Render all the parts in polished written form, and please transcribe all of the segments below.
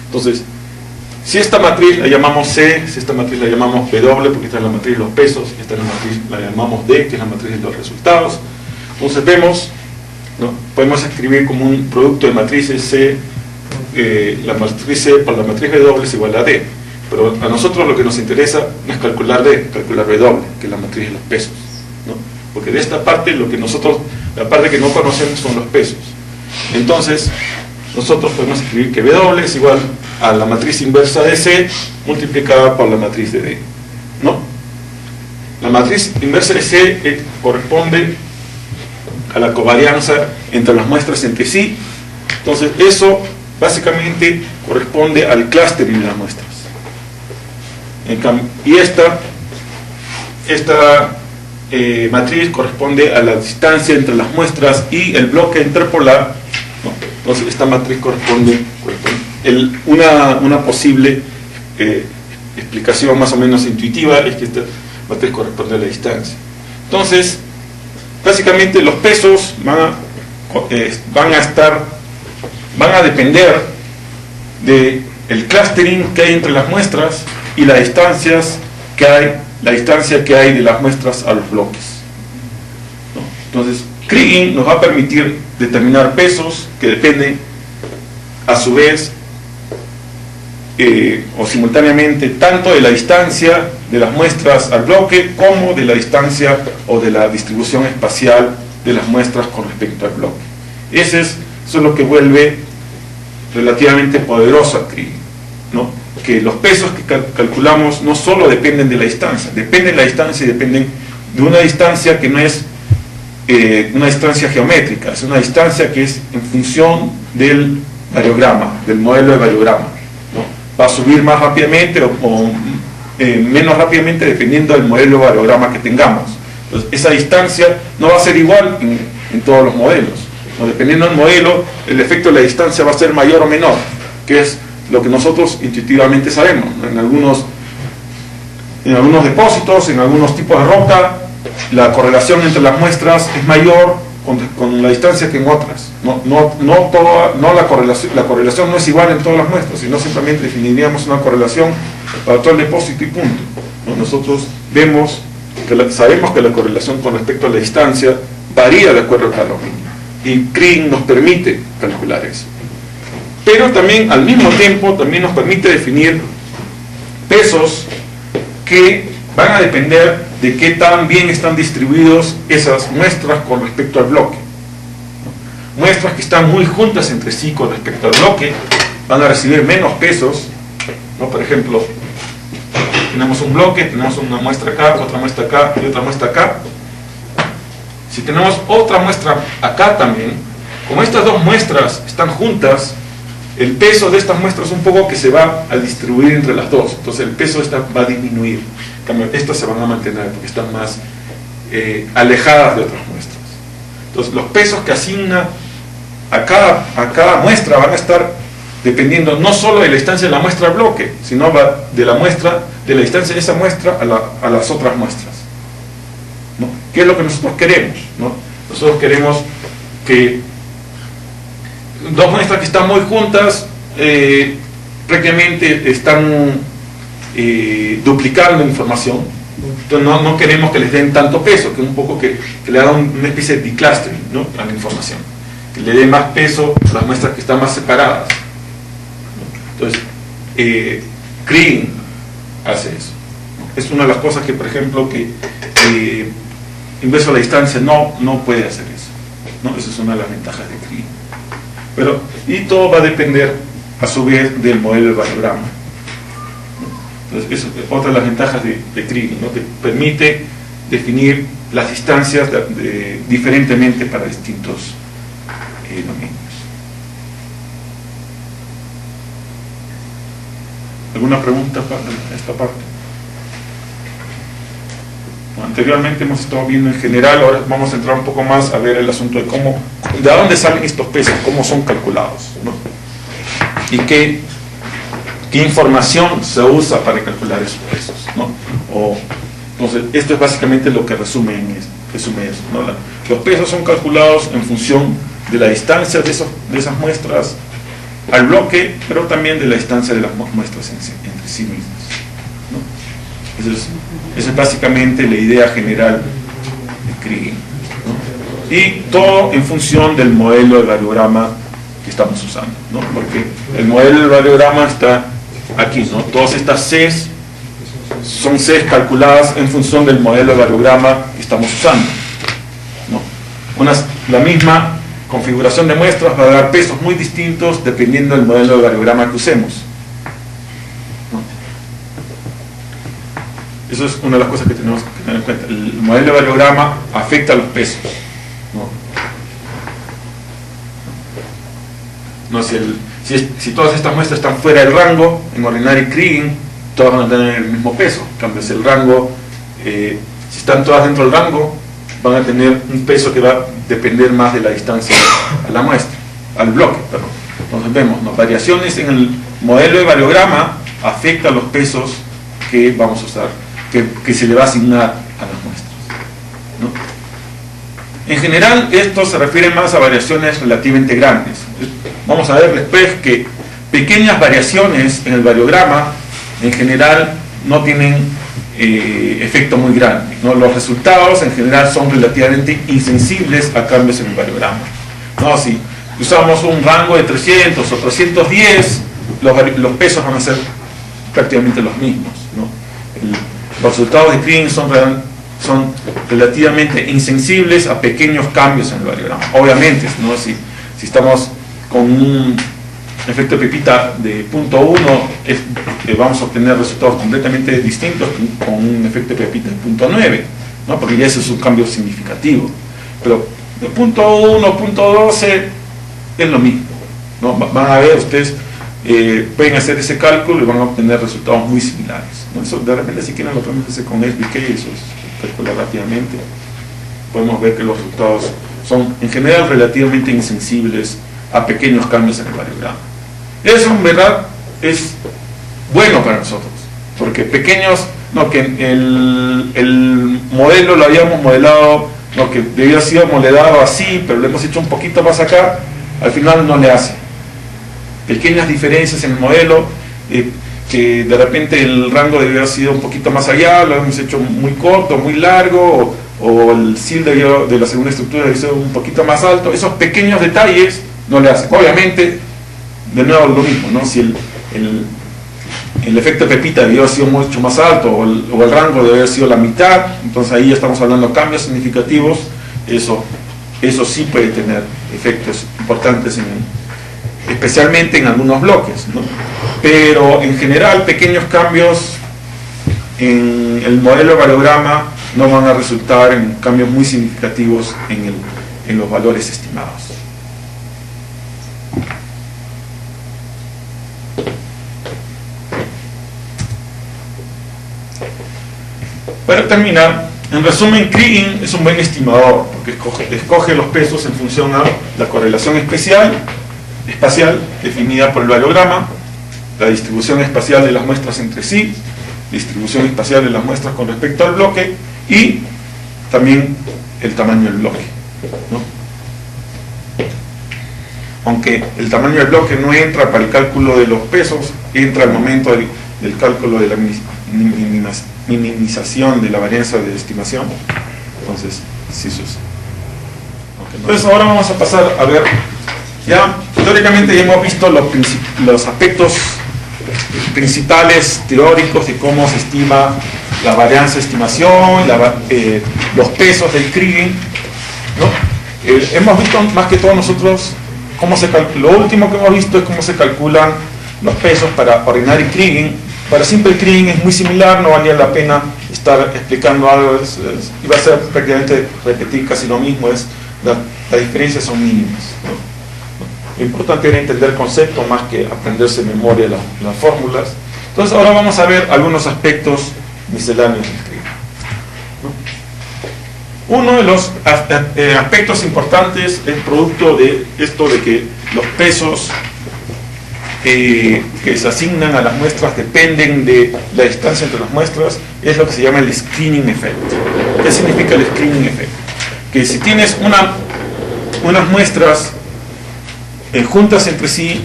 Entonces, si esta matriz la llamamos C, si esta matriz la llamamos W, porque esta es la matriz de los pesos, esta es la matriz, la llamamos D, que es la matriz de los resultados. Entonces vemos, ¿no? Podemos escribir como un producto de matrices C, la matriz C por la matriz W es igual a D. Pero a nosotros lo que nos interesa no es calcular D, calcular W, que es la matriz de los pesos, ¿no? Porque de esta parte, la parte que no conocemos son los pesos. Entonces, nosotros podemos escribir que W es igual a la matriz inversa de C multiplicada por la matriz de D, ¿no? La matriz inversa de C corresponde a la covarianza entre las muestras entre sí. Entonces eso básicamente corresponde al clustering de las muestras. Y esta matriz corresponde a la distancia entre las muestras y el bloque interpolar, ¿no? Entonces esta matriz corresponde una posible explicación más o menos intuitiva es que esta matriz corresponde a la distancia. Entonces básicamente los pesos van a depender del clustering que hay entre las muestras y la distancia que hay de las muestras a los bloques, ¿no? Entonces Kriging nos va a permitir determinar pesos que dependen a su vez o simultáneamente tanto de la distancia de las muestras al bloque como de la distancia o de la distribución espacial de las muestras con respecto al bloque. Eso es lo que vuelve relativamente poderoso a Kriging, ¿no? Que los pesos que calculamos no solo dependen de la distancia, dependen de la distancia y dependen de una distancia que no es una distancia geométrica, es una distancia que es en función del variograma, del modelo de variograma, ¿no? Va a subir más rápidamente o menos rápidamente dependiendo del modelo de variograma que tengamos. Entonces, esa distancia no va a ser igual en todos los modelos, ¿no? Dependiendo del modelo, el efecto de la distancia va a ser mayor o menor, que es lo que nosotros intuitivamente sabemos, ¿no? En algunos depósitos, en algunos tipos de roca, la correlación entre las muestras es mayor con la distancia que en otras. La correlación no es igual en todas las muestras, sino simplemente definiríamos una correlación para todo el depósito y punto, ¿no? Nosotros sabemos que la correlación con respecto a la distancia varía de acuerdo a cada dominio, y Kriging nos permite calcular eso. Pero también, al mismo tiempo, también nos permite definir pesos que van a depender de qué tan bien están distribuidos esas muestras con respecto al bloque, ¿no? Muestras que están muy juntas entre sí con respecto al bloque van a recibir menos pesos, ¿no? Por ejemplo, tenemos un bloque, tenemos una muestra acá, otra muestra acá y otra muestra acá. Si tenemos otra muestra acá también, como estas dos muestras están juntas, el peso de estas muestras un poco que se va a distribuir entre las dos, entonces el peso de esta va a disminuir. En cambio, estas se van a mantener porque están más alejadas de otras muestras. Entonces los pesos que asigna a cada muestra van a estar dependiendo no solo de la distancia de la muestra al bloque, sino de la distancia de esa muestra a las otras muestras, ¿no? ¿Qué es lo que nosotros queremos, ¿no? Nosotros queremos que dos muestras que están muy juntas prácticamente están duplicando información. Entonces no queremos que les den tanto peso, que un poco que le hagan una especie de declustering, ¿no? A la información, que le dé más peso a las muestras que están más separadas, ¿no? Entonces Kriging hace eso, ¿no? Es una de las cosas que, por ejemplo, que inverso a la distancia no puede hacer eso, ¿no? Esa es una de las ventajas de Kriging. Y todo va a depender a su vez del modelo de variograma. Entonces, eso es otra de las ventajas de Kriging, ¿no? Que permite definir las distancias diferentemente para distintos dominios. ¿Alguna pregunta para esta parte? Anteriormente hemos estado viendo en general, ahora vamos a entrar un poco más a ver el asunto de dónde salen estos pesos, cómo son calculados, ¿no? Y qué información se usa para calcular esos pesos, ¿no? Entonces, esto es básicamente lo que resume eso, ¿no? Los pesos son calculados en función de la distancia de esas muestras al bloque, pero también de la distancia de las muestras entre sí mismas, ¿no? Esa es básicamente la idea general de Kriging, ¿no? Y todo en función del modelo de variograma que estamos usando, ¿no? Porque el modelo de variograma está aquí, ¿no? Todas estas Cs son Cs calculadas en función del modelo de variograma que estamos usando, ¿no? La misma configuración de muestras va a dar pesos muy distintos dependiendo del modelo de variograma que usemos, ¿no? Eso es una de las cosas que tenemos que tener en cuenta. El modelo de variograma afecta a los pesos, ¿no? No, si todas estas muestras están fuera del rango, en Ordinary Kriging, todas van a tener el mismo peso. En cambio, si el rango, si están todas dentro del rango, van a tener un peso que va a depender más de la distancia a la muestra, al bloque, perdón. Entonces vemos, ¿no? Variaciones en el modelo de variograma afectan los pesos que vamos a usar, que se le va a asignar a las muestras, ¿no? En general, esto se refiere más a variaciones relativamente grandes. Vamos a ver después que pequeñas variaciones en el variograma en general no tienen efecto muy grande, ¿no? Los resultados en general son relativamente insensibles a cambios en el variograma, ¿no? Si usamos un rango de 300 o 310, los pesos van a ser prácticamente los mismos, ¿no? Los resultados de Kriging son relativamente insensibles a pequeños cambios en el variograma. Obviamente, ¿no? Si estamos con un efecto de pepita de 0.1, vamos a obtener resultados completamente distintos con un efecto de pepita de 0.9, ¿no? Porque ya ese es un cambio significativo. Pero de 0.1, 0.12 es lo mismo, ¿no? Van a ver ustedes, pueden hacer ese cálculo y van a obtener resultados muy similares, ¿no? Eso, de repente, si quieren, lo podemos hacer con SBK, eso es calcular rápidamente. Podemos ver que los resultados son en general relativamente insensibles a pequeños cambios en el variograma. Eso en verdad es bueno para nosotros, porque pequeños, no, que el modelo lo habíamos modelado, no, que debía haber sido modelado así, pero lo hemos hecho un poquito más acá, al final no le hace. Pequeñas diferencias en el modelo, que de repente el rango debió haber sido un poquito más allá, lo hemos hecho muy corto, muy largo, o el SIL de la segunda estructura debió ser un poquito más alto. Esos pequeños detalles no le hacen. Obviamente, de nuevo lo mismo, ¿no? Si el efecto de pepita debió haber sido mucho más alto, o el rango debe haber sido la mitad, entonces ahí ya estamos hablando de cambios significativos. Eso sí puede tener efectos importantes, especialmente en algunos bloques, ¿no? Pero en general, pequeños cambios en el modelo de variograma no van a resultar en cambios muy significativos en los valores estimados. Para terminar, en resumen, Kriging es un buen estimador porque escoge los pesos en función a la correlación espacial definida por el variograma, la distribución espacial de las muestras entre sí, distribución espacial de las muestras con respecto al bloque y también el tamaño del bloque, ¿no? Aunque el tamaño del bloque no entra para el cálculo de los pesos, entra al momento del cálculo de la minimización de la varianza de estimación. Entonces, sí, eso es. Okay. Entonces ahora vamos a pasar a ver, ya teóricamente ya hemos visto los aspectos principales teóricos de cómo se estima la varianza de estimación, los pesos del Kriging, ¿no? Hemos visto más que todo nosotros lo último que hemos visto es cómo se calculan los pesos para Ordinary Kriging. Para Simple Kriging es muy similar, no valía la pena estar explicando algo, iba a ser prácticamente repetir casi lo mismo, las diferencias son mínimas, ¿no? Lo importante era entender el concepto más que aprenderse de memoria las fórmulas. Entonces ahora vamos a ver algunos aspectos misceláneos del Kriging, ¿no? Uno de los aspectos importantes es producto de esto de que los pesos que se asignan a las muestras dependen de la distancia entre las muestras, es lo que se llama el screening effect. ¿Qué significa el screening effect? Que si tienes unas muestras juntas entre sí,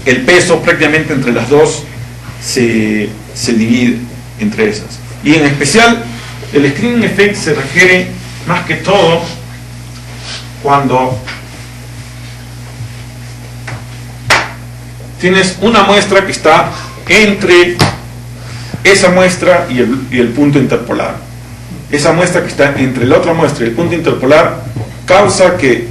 el peso prácticamente entre las dos se divide entre esas. Y en especial, el screening effect se refiere más que todo cuando tienes una muestra que está entre esa muestra y el punto interpolar. Esa muestra que está entre la otra muestra y el punto interpolar causa que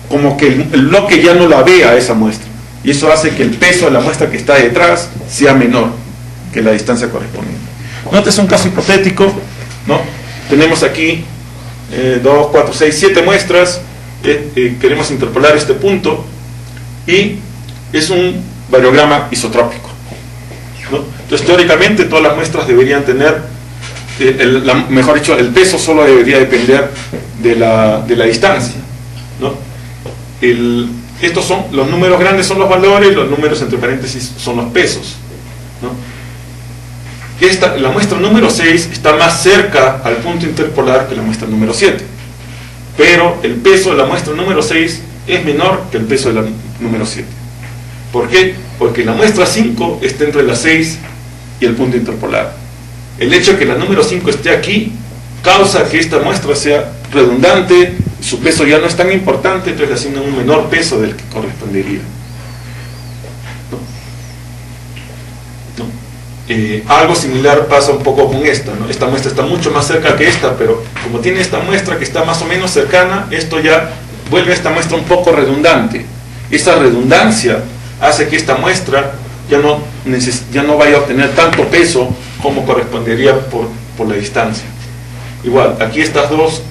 como que el bloque ya no la vea esa muestra, y eso hace que el peso de la muestra que está detrás sea menor que la distancia correspondiente. Note, un caso hipotético, ¿no? Tenemos aquí 2, 4, 6, 7 muestras, queremos interpolar este punto y es un variograma isotrópico, ¿no? Entonces teóricamente todas las muestras deberían tener, mejor dicho, el peso solo debería depender de la distancia, ¿no? Estos son los números grandes, son los valores, los números entre paréntesis son los pesos, ¿no? La muestra número 6 está más cerca al punto interpolar que la muestra número 7, pero el peso de la muestra número 6 es menor que el peso de la número 7. ¿Por qué? Porque la muestra 5 está entre la 6 y el punto interpolar. El hecho de que la número 5 esté aquí causa que esta muestra sea redundante, su peso ya no es tan importante, entonces le asignan un menor peso del que correspondería. Algo similar pasa un poco con esta, ¿no? Esta muestra está mucho más cerca que esta, pero como tiene esta muestra que está más o menos cercana, esto ya vuelve a esta muestra un poco redundante. Esa redundancia hace que esta muestra ya no vaya a obtener tanto peso como correspondería por la distancia. Igual, aquí estas dos,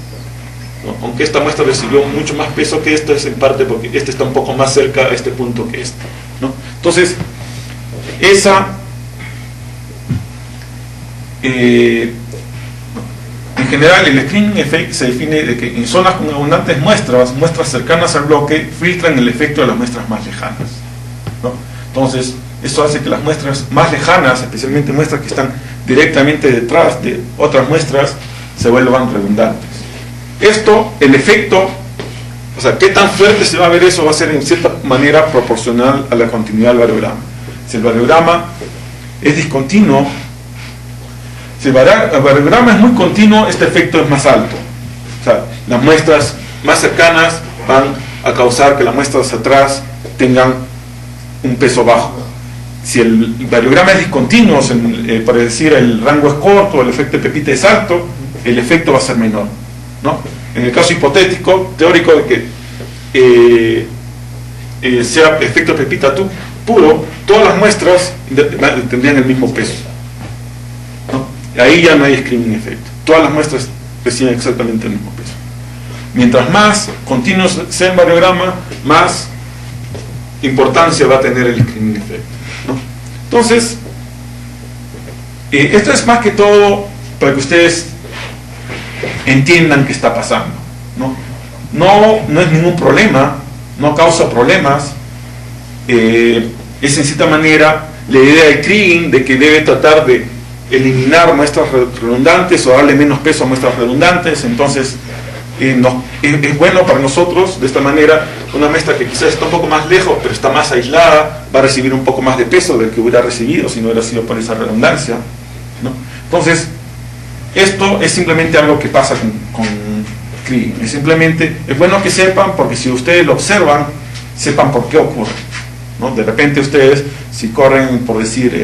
¿no? Aunque esta muestra recibió mucho más peso que esta, es en parte porque este está un poco más cerca a este punto que este, ¿no? Entonces, en general el screening effect se define de que en zonas con abundantes muestras cercanas al bloque filtran el efecto de las muestras más lejanas, ¿no? Entonces esto hace que las muestras más lejanas, especialmente muestras que están directamente detrás de otras muestras, se vuelvan redundantes. El efecto, o sea, qué tan fuerte se va a ver eso, va a ser en cierta manera proporcional a la continuidad del variograma. Si el variograma es discontinuo, si el variograma es muy continuo, este efecto es más alto. O sea, las muestras más cercanas van a causar que las muestras atrás tengan un peso bajo. Si el variograma es discontinuo, por decir el rango es corto, el efecto de Pepita es alto, el efecto va a ser menor, ¿no? En el caso hipotético, teórico de que sea efecto Pepita puro, todas las muestras tendrían el mismo peso, ¿no? Ahí ya no hay screening effect, todas las muestras reciben exactamente el mismo peso. Mientras más continuo sea el variograma, más importancia va a tener el screening effect, ¿no? Entonces, esto es más que todo para que ustedes entiendan qué está pasando, ¿no? No es ningún problema, no causa problemas, es en cierta manera la idea de Kriging de que debe tratar de eliminar muestras redundantes o darle menos peso a muestras redundantes. Entonces es bueno para nosotros de esta manera. Una muestra que quizás está un poco más lejos pero está más aislada va a recibir un poco más de peso del que hubiera recibido si no hubiera sido por esa redundancia, ¿no? Entonces esto es simplemente algo que pasa con Kriging. Es bueno que sepan, porque si ustedes lo observan, sepan por qué ocurre, ¿no? De repente ustedes, si corren, por decir,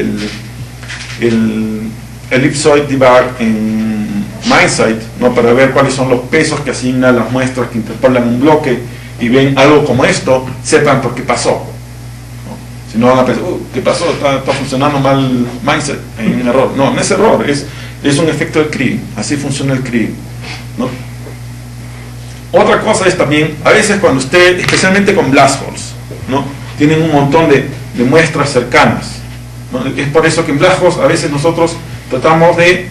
el ellipsoid debug en MindSight, ¿no? Para ver cuáles son los pesos que asignan las muestras que interpolan un bloque, y ven algo como esto, sepan por qué pasó, ¿no? Si no van a pensar, ¿qué pasó? Está funcionando mal MindSight, hay un error. No es error, es un efecto del Kriging. Así funciona el Kriging, ¿no? Otra cosa es también, a veces cuando usted, especialmente con blast holes, ¿no? Tienen un montón de muestras cercanas, ¿no? Es por eso que en blast holes a veces nosotros tratamos de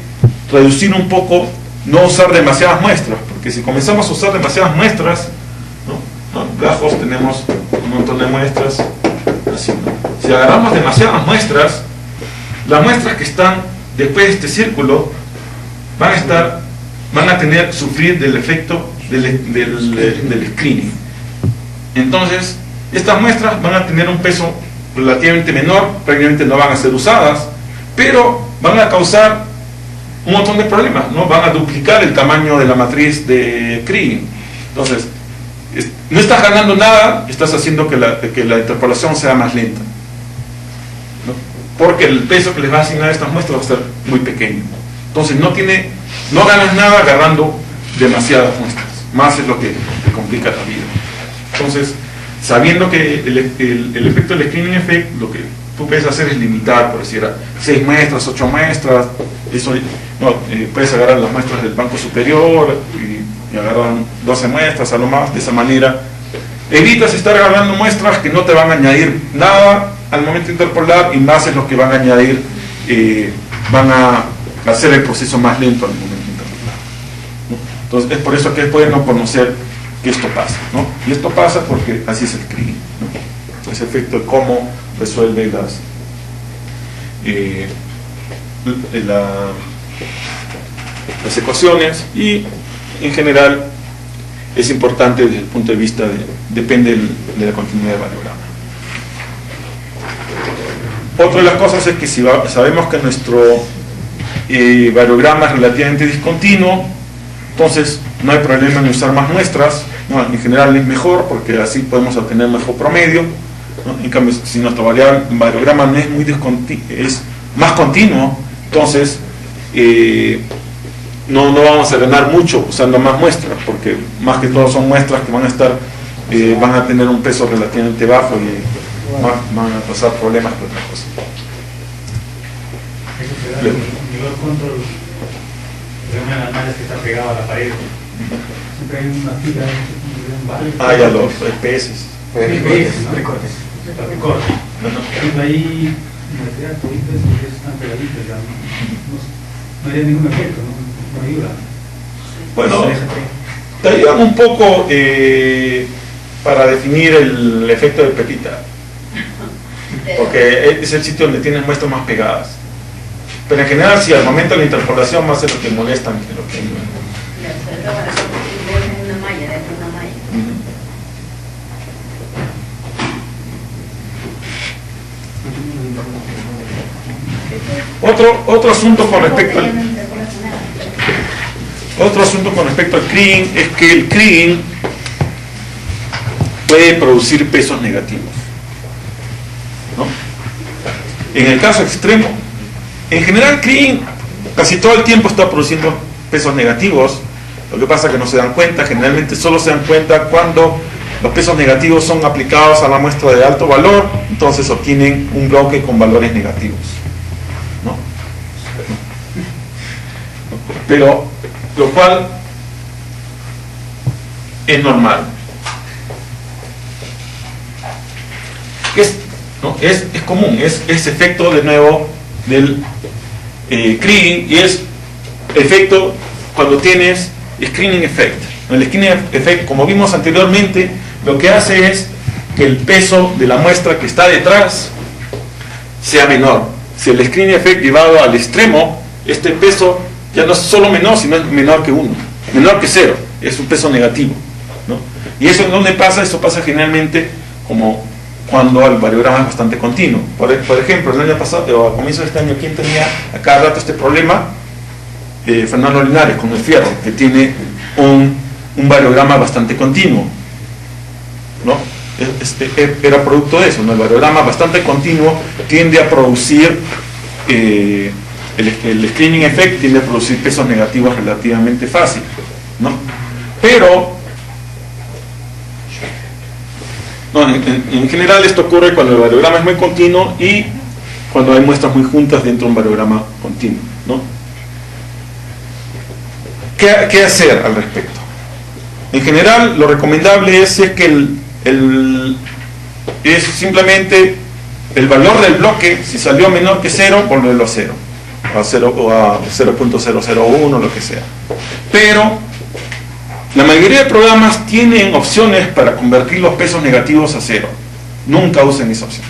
reducir un poco, no usar demasiadas muestras, porque si comenzamos a usar demasiadas muestras, ¿no? En blast holes tenemos un montón de muestras así, ¿no? Si agarramos demasiadas muestras, las muestras que están después de este círculo van a sufrir del efecto del screening. Entonces estas muestras van a tener un peso relativamente menor, prácticamente no van a ser usadas, pero van a causar un montón de problemas, ¿no? Van a duplicar el tamaño de la matriz de Kriging. Entonces, no estás ganando nada, estás haciendo que la interpolación sea más lenta, ¿no? Porque el peso que les va a asignar a estas muestras va a ser muy pequeño. Entonces no ganas nada agarrando demasiadas muestras, más es lo que te complica la vida. Entonces, sabiendo que el efecto del screening effect, lo que tú puedes hacer es limitar, por decir, a 6 muestras, 8 muestras, eso, no, puedes agarrar las muestras del banco superior y agarrar 12 muestras a lo más. De esa manera evitas estar agarrando muestras que no te van a añadir nada al momento de interpolar, y más es lo que van a añadir, van a hacer el proceso más lento al momento de interpolar, ¿no? Entonces es por eso que es bueno conocer que esto pasa, ¿no? Y esto pasa porque así es el Kriging, ¿no? Ese efecto de cómo resuelve las ecuaciones, y en general es importante desde el punto de vista depende de la continuidad del variograma. Otra de las cosas es que si sabemos que nuestro variograma es relativamente discontinuo, entonces no hay problema en usar más muestras, ¿no? En general es mejor porque así podemos obtener mejor promedio, ¿no? En cambio, si nuestro variograma no es muy es más continuo, entonces no vamos a ganar mucho usando más muestras, porque más que todo son muestras que van a tener un peso relativamente bajo y van a pasar problemas que otra cosa. Eso será el nivel control de una de las mallas que está pegada a la pared. Siempre hay una fibra de Ya los EPS. recortes. Ahí material todito eso están pegaditos, ya no hay ningún efecto, no ayuda. Bueno, te ayudan un poco para definir el efecto de pepita, porque es el sitio donde tienes muestras más pegadas. Pero en general, si al momento de la interpolación va a ser lo que molestan que lo que ayudan. Otro asunto con respecto al Kriging es que el Kriging puede producir pesos negativos, ¿no? En el caso extremo, en general Kriging casi todo el tiempo está produciendo pesos negativos. Lo que pasa es que no se dan cuenta, generalmente solo se dan cuenta cuando los pesos negativos son aplicados a la muestra de alto valor, entonces obtienen un bloque con valores negativos, ¿no? Pero lo cual es normal. Es común, es efecto de nuevo del Kriging, y es efecto cuando tienes screening effect. El screening effect, como vimos anteriormente, lo que hace es que el peso de la muestra que está detrás sea menor. Si el screening effect llevado al extremo, este peso ya no es solo menor, sino es menor que 1, menor que 0, es un peso negativo, ¿no? ¿Y eso en dónde pasa? Eso pasa generalmente como cuando el variograma es bastante continuo. Por ejemplo, el año pasado, o a comienzos de este año, ¿quién tenía a cada rato este problema? Fernando Linares con el fierro, que tiene un variograma bastante continuo, ¿no? Era producto de eso, ¿no? El variograma bastante continuo tiende a producir el screening effect, tiende a producir pesos negativos relativamente fácil, ¿no? Pero en general esto ocurre cuando el variograma es muy continuo y cuando hay muestras muy juntas dentro de un variograma continuo, ¿no? ¿Qué hacer al respecto? En general, lo recomendable es que es simplemente el valor del bloque, si salió menor que 0, volverlo a 0, o a 0.001, lo que sea. Pero la mayoría de programas tienen opciones para convertir los pesos negativos a 0. Nunca usen esa opción.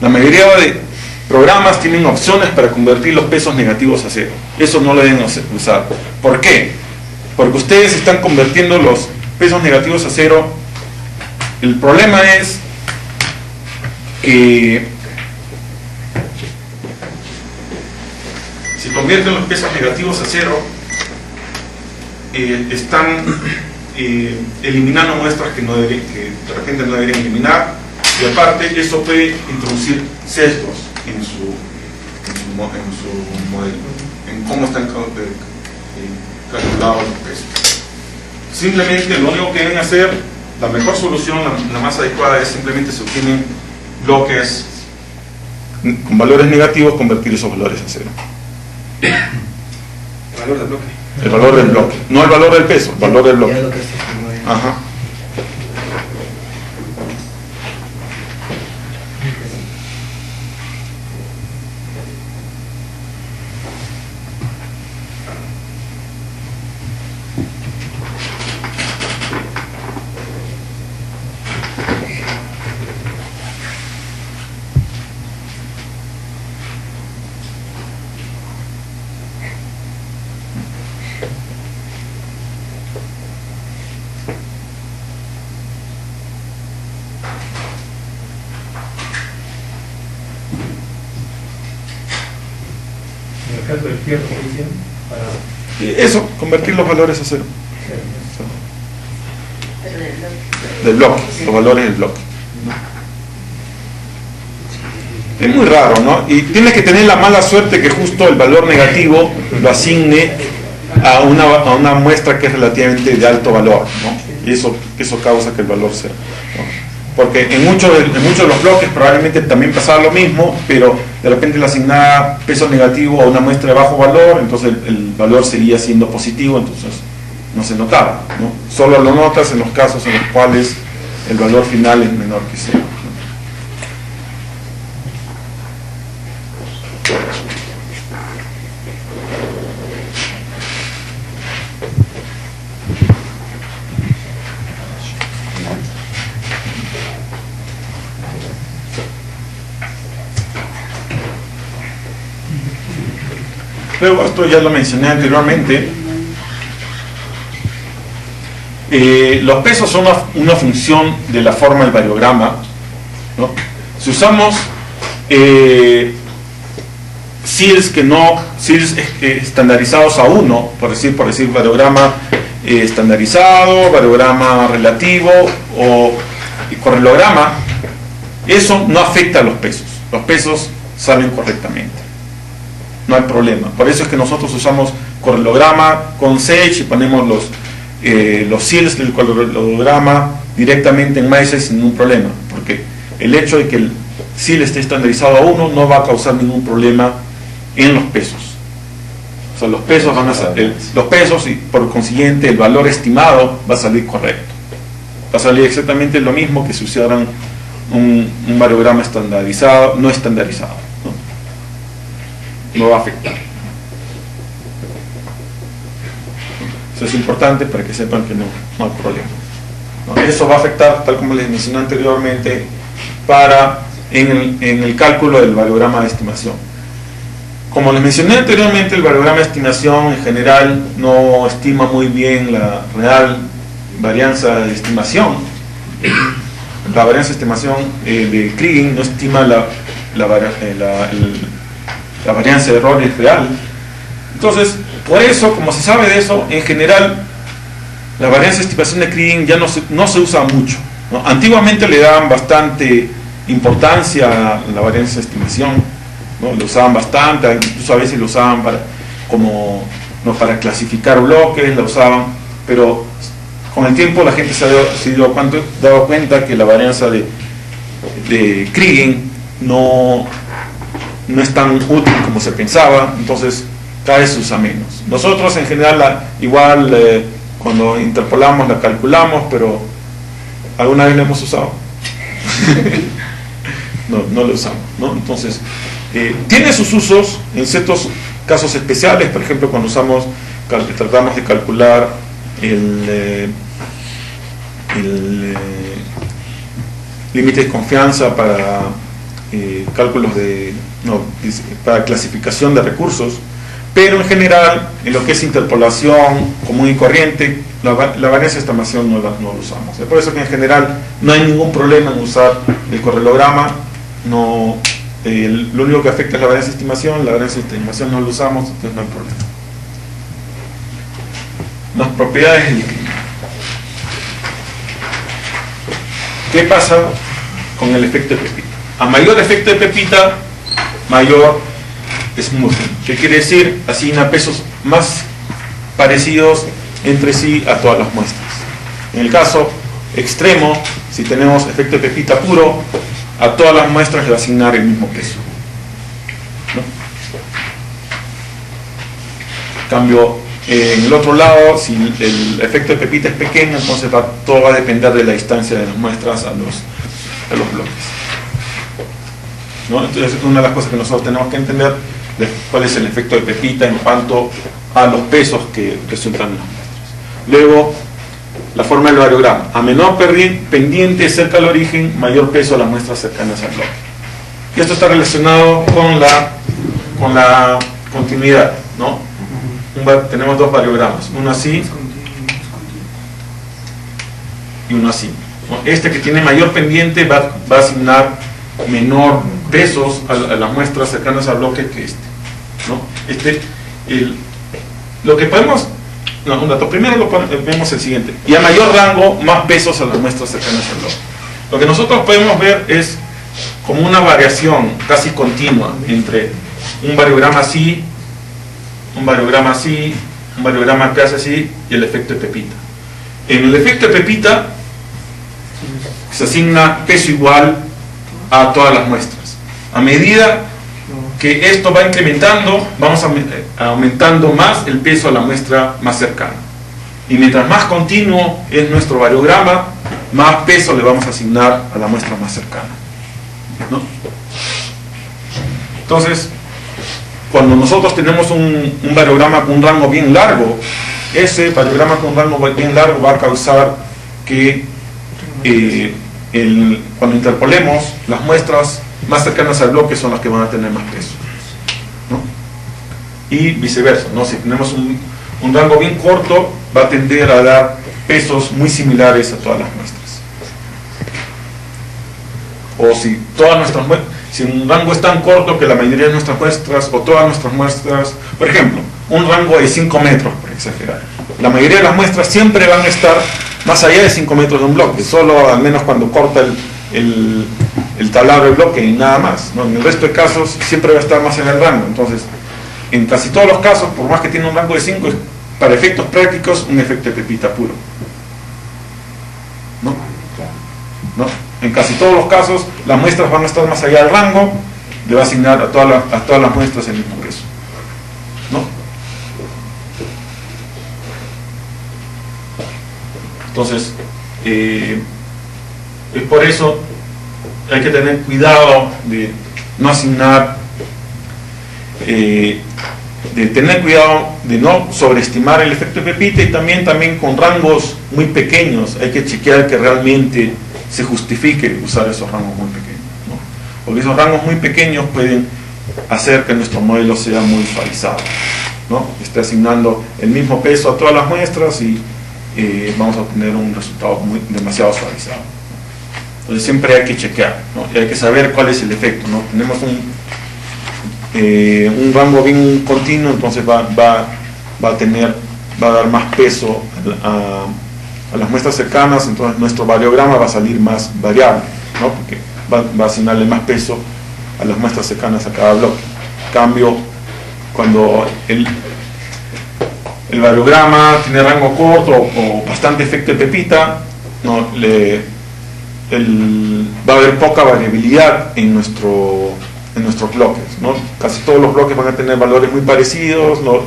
La mayoría de programas tienen opciones para convertir los pesos negativos a 0. Eso no lo deben usar. ¿Por qué? Porque ustedes están convirtiendo los pesos negativos a 0 El problema es que si convierten los pesos negativos a cero, están eliminando muestras que de repente no deberían eliminar, y aparte eso puede introducir sesgos en su modelo, en cómo están calculados los pesos. Simplemente lo único que deben hacer, la mejor solución, la más adecuada, es simplemente se obtienen bloques con valores negativos, convertir esos valores a cero. El valor del bloque. El valor del bloque, no el valor del peso, el valor del bloque. Ajá. En el caso del fierro, ¿qué dicen? Para Eso, convertir los valores a cero. Pero del bloque. Del bloque, los valores del bloque. Es muy raro, ¿no? Y tienes que tener la mala suerte que justo el valor negativo lo asigne a una muestra que es relativamente de alto valor, ¿no? Y eso causa que el valor sea, ¿no? Porque en muchos de los bloques probablemente también pasaba lo mismo, pero de repente le asignaba peso negativo a una muestra de bajo valor, entonces el valor seguía siendo positivo, entonces no se notaba, ¿no? Solo lo notas en los casos en los cuales el valor final es menor que cero, ¿no? Luego, esto ya lo mencioné anteriormente, los pesos son una función de la forma del variograma, ¿no? Si usamos SILs estandarizados a 1, por decir variograma estandarizado, variograma relativo o correlograma, eso no afecta a los pesos salen correctamente. No hay problema. Por eso es que nosotros usamos correlograma con Sage y ponemos los SILs del correlograma directamente en MySage sin ningún problema, porque el hecho de que el SIL esté estandarizado a 1 no va a causar ningún problema en los pesos. O sea, los pesos van a los pesos y por consiguiente el valor estimado va a salir correcto. Va a salir exactamente lo mismo que si usaran un variograma estandarizado, no estandarizado. No va a afectar. Eso es importante para que sepan que no hay problema, ¿no? Eso va a afectar, tal como les mencioné anteriormente, en el cálculo del variograma de estimación. Como les mencioné anteriormente, el variograma de estimación en general no estima muy bien la real varianza de estimación. La varianza de estimación de Kriging no estima la varianza de errores real. Entonces, por eso, como se sabe de eso, en general la varianza de estimación de Kriging ya no se usa mucho, ¿no? Antiguamente le daban bastante importancia a la varianza de estimación, ¿no? Lo usaban bastante, incluso a veces lo usaban para clasificar bloques, la usaban, pero con el tiempo la gente se ha dado cuenta que la varianza de Kriging no es tan útil como se pensaba, entonces cada vez se usa menos. Nosotros en general cuando interpolamos la calculamos, pero ¿alguna vez la hemos usado? no la usamos, ¿no? Entonces tiene sus usos en ciertos casos especiales, por ejemplo cuando tratamos de calcular el límite de confianza para cálculos para clasificación de recursos, pero en general en lo que es interpolación común y corriente la varianza de estimación no la usamos. Es por eso que en general no hay ningún problema en usar el correlograma. No, lo único que afecta es la varianza de estimación. La varianza de estimación no la usamos, entonces no hay problema. Las propiedades del clima. ¿Qué pasa con el efecto de Pepita? A mayor efecto de Pepita, mayor smoothing. ¿Qué quiere decir? Asigna pesos más parecidos entre sí a todas las muestras. En el caso extremo, si tenemos efecto de Pepita puro, a todas las muestras le va a asignar el mismo peso, ¿no? En cambio, en el otro lado, si el efecto de Pepita es pequeño, entonces todo va a depender de la distancia de las muestras a los bloques, ¿no? Entonces, una de las cosas que nosotros tenemos que entender es cuál es el efecto de Pepita en cuanto a los pesos que resultan en las muestras. Luego, la forma del variograma. A menor pendiente cerca al origen, mayor peso a las muestras cercanas al bloque. Y esto está relacionado con la continuidad, ¿no? Tenemos dos variogramas, uno así y uno así. Este que tiene mayor pendiente va a asignar menor pesos a las muestras cercanas al bloque que este, ¿no? Lo que podemos, no, un dato, primero vemos el siguiente: y a mayor rango, más pesos a las muestras cercanas al bloque. Lo que nosotros podemos ver es como una variación casi continua entre un variograma así, un variograma así, un variograma que hace así, y el efecto de Pepita. En el efecto de Pepita se asigna peso igual a todas las muestras. A medida que esto va incrementando, vamos aumentando más el peso a la muestra más cercana. Y mientras más continuo es nuestro variograma, más peso le vamos a asignar a la muestra más cercana, ¿no? Entonces, cuando nosotros tenemos un variograma con un rango bien largo, ese variograma con un rango bien largo va a causar que cuando interpolemos, las muestras más cercanas al bloque son las que van a tener más peso, ¿no? Y viceversa, ¿no? Si tenemos un rango bien corto, va a tender a dar pesos muy similares a todas las muestras. O si un rango es tan corto que la mayoría de nuestras muestras, o todas nuestras muestras, por ejemplo, un rango de 5 metros, por exagerar, la mayoría de las muestras siempre van a estar más allá de 5 metros de un bloque, solo al menos cuando corta el tablado del bloque y nada más, ¿no? En el resto de casos siempre va a estar más en el rango. Entonces, en casi todos los casos, por más que tiene un rango de 5, es para efectos prácticos un efecto de Pepita puro, ¿no? En casi todos los casos, las muestras van a estar más allá del rango, le va a asignar a todas las muestras el mismo peso, ¿no? Entonces, es por eso hay que tener cuidado de no asignar, de tener cuidado de no sobreestimar el efecto de Pepita, y también con rangos muy pequeños hay que chequear que realmente se justifique usar esos rangos muy pequeños, ¿no? Porque esos rangos muy pequeños pueden hacer que nuestro modelo sea muy suavizado, ¿no? Esté asignando el mismo peso a todas las muestras y vamos a obtener un resultado demasiado suavizado. Entonces siempre hay que chequear, ¿no? Y hay que saber cuál es el efecto, ¿no? Tenemos un rango bien continuo, entonces va a dar más peso a las muestras cercanas, entonces nuestro variograma va a salir más variable, ¿no? Porque va a asignarle más peso a las muestras cercanas a cada bloque. En cambio, cuando el variograma tiene rango corto o bastante efecto de Pepita, ¿no? Va a haber poca variabilidad en nuestros bloques, ¿no? Casi todos los bloques van a tener valores muy parecidos, ¿no?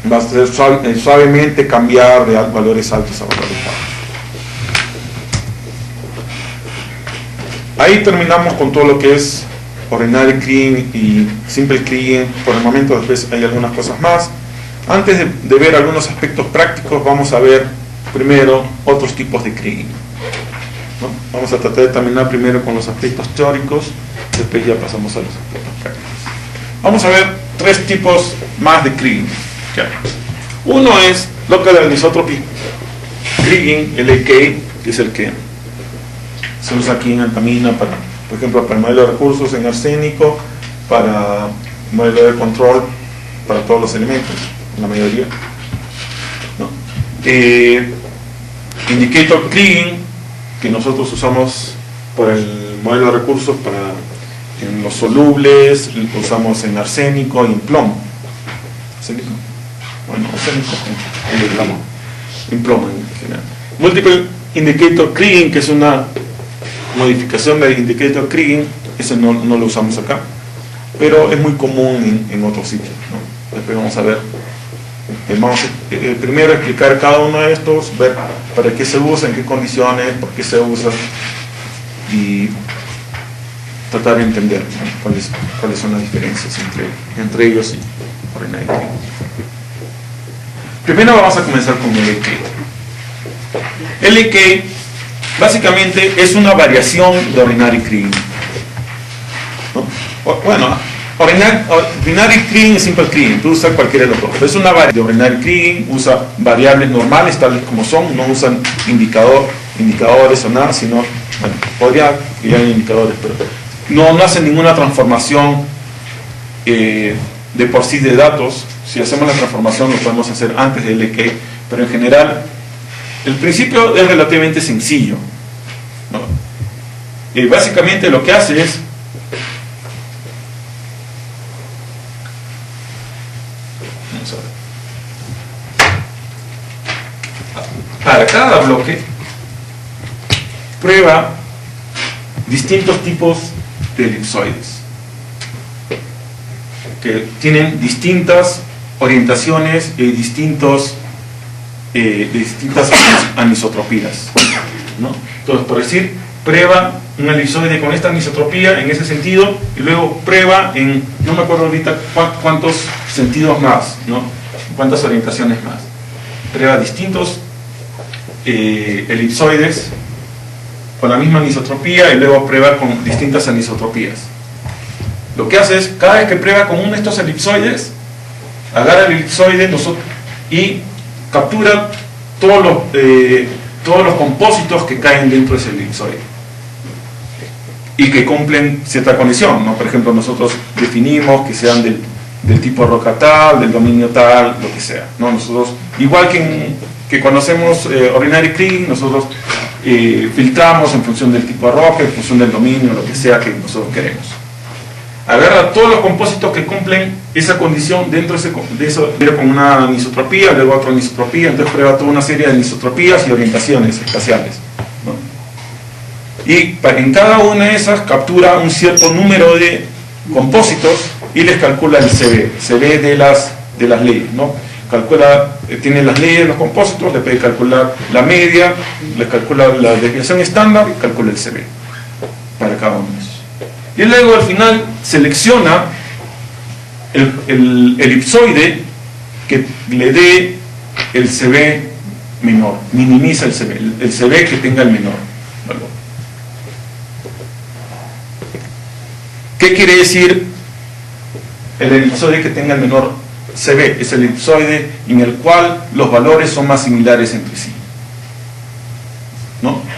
Va a ser suavemente cambiar de valores altos a valores bajos. Ahí terminamos con todo lo que es ordinary kriging y simple kriging. Por el momento, después hay algunas cosas más. Antes de ver algunos aspectos prácticos, vamos a ver primero otros tipos de kriging, ¿no? Vamos a tratar de terminar primero con los aspectos teóricos, después ya pasamos a los aspectos prácticos. Vamos a ver 3 tipos más de kriging. Uno es local anisotropy Kriging, LAK, que es el que se usa aquí en Altamina, para, por ejemplo, para el modelo de recursos, en arsénico, para modelo de control, para todos los elementos, la mayoría, ¿no? Indicator Kriging, que nosotros usamos para el modelo de recursos, en los solubles, lo usamos en arsénico y en plomo. ¿Arsénico? Bueno, arsénico en plomo en general. Multiple Indicator Kriging, que es una modificación del Indicator Kriging, ese no lo usamos acá, pero es muy común en otros sitios, ¿no? Después vamos a ver. Vamos a primero explicar cada uno de estos, ver para qué se usa, en qué condiciones, por qué se usa, y tratar de entender, ¿no? cuáles son las diferencias entre ellos y ordinary Kriging. Primero vamos a comenzar con LAK. LAK básicamente es una variación de ordinary Kriging, ¿no? Bueno, ordinary Kriging es simple Kriging, tú usas cualquiera de los dos, pero es una variación de ordinary Kriging, usa variables normales tales como son, no usan indicadores o nada, sino, bueno, podría ir a indicadores, pero no hacen ninguna transformación de por sí de datos. Si hacemos la transformación lo podemos hacer antes de LAK, pero en general el principio es relativamente sencillo, ¿no? Básicamente lo que hace es para cada bloque prueba distintos tipos de elipsoides que tienen distintas orientaciones y distintas anisotropías, ¿no? Entonces, por decir, prueba un elipsoide con esta anisotropía en ese sentido, y luego prueba en, no me acuerdo ahorita cuántos sentidos más, ¿no? Cuántas orientaciones más. Prueba distintos elipsoides con la misma anisotropía y luego prueba con distintas anisotropías. Lo que hace es, cada vez que prueba con uno de estos elipsoides, agarra el elipsoide y captura todos los compósitos que caen dentro de ese elipsoide y que cumplen cierta condición, ¿no? Por ejemplo, nosotros definimos que sean del tipo roca tal, del dominio tal, lo que sea, ¿no? Nosotros, igual que conocemos ordinary Kriging, nosotros filtramos en función del tipo de roca, en función del dominio, lo que sea que nosotros queremos. Agarra todos los compósitos que cumplen esa condición dentro de eso, con una anisotropía, luego otra anisotropía, entonces prueba toda una serie de anisotropías y orientaciones espaciales, ¿no? Y en cada una de esas captura un cierto número de compósitos y les calcula el CB de las leyes, ¿no? Tiene las leyes de los compósitos, le puede calcular la media, le calcula la desviación estándar y calcula el CB para cada uno de esos. Y luego al final selecciona el elipsoide que le dé el CB menor, minimiza el CB que tenga el menor valor. ¿Qué quiere decir el elipsoide que tenga el menor CB? Es el elipsoide en el cual los valores son más similares entre sí, ¿no?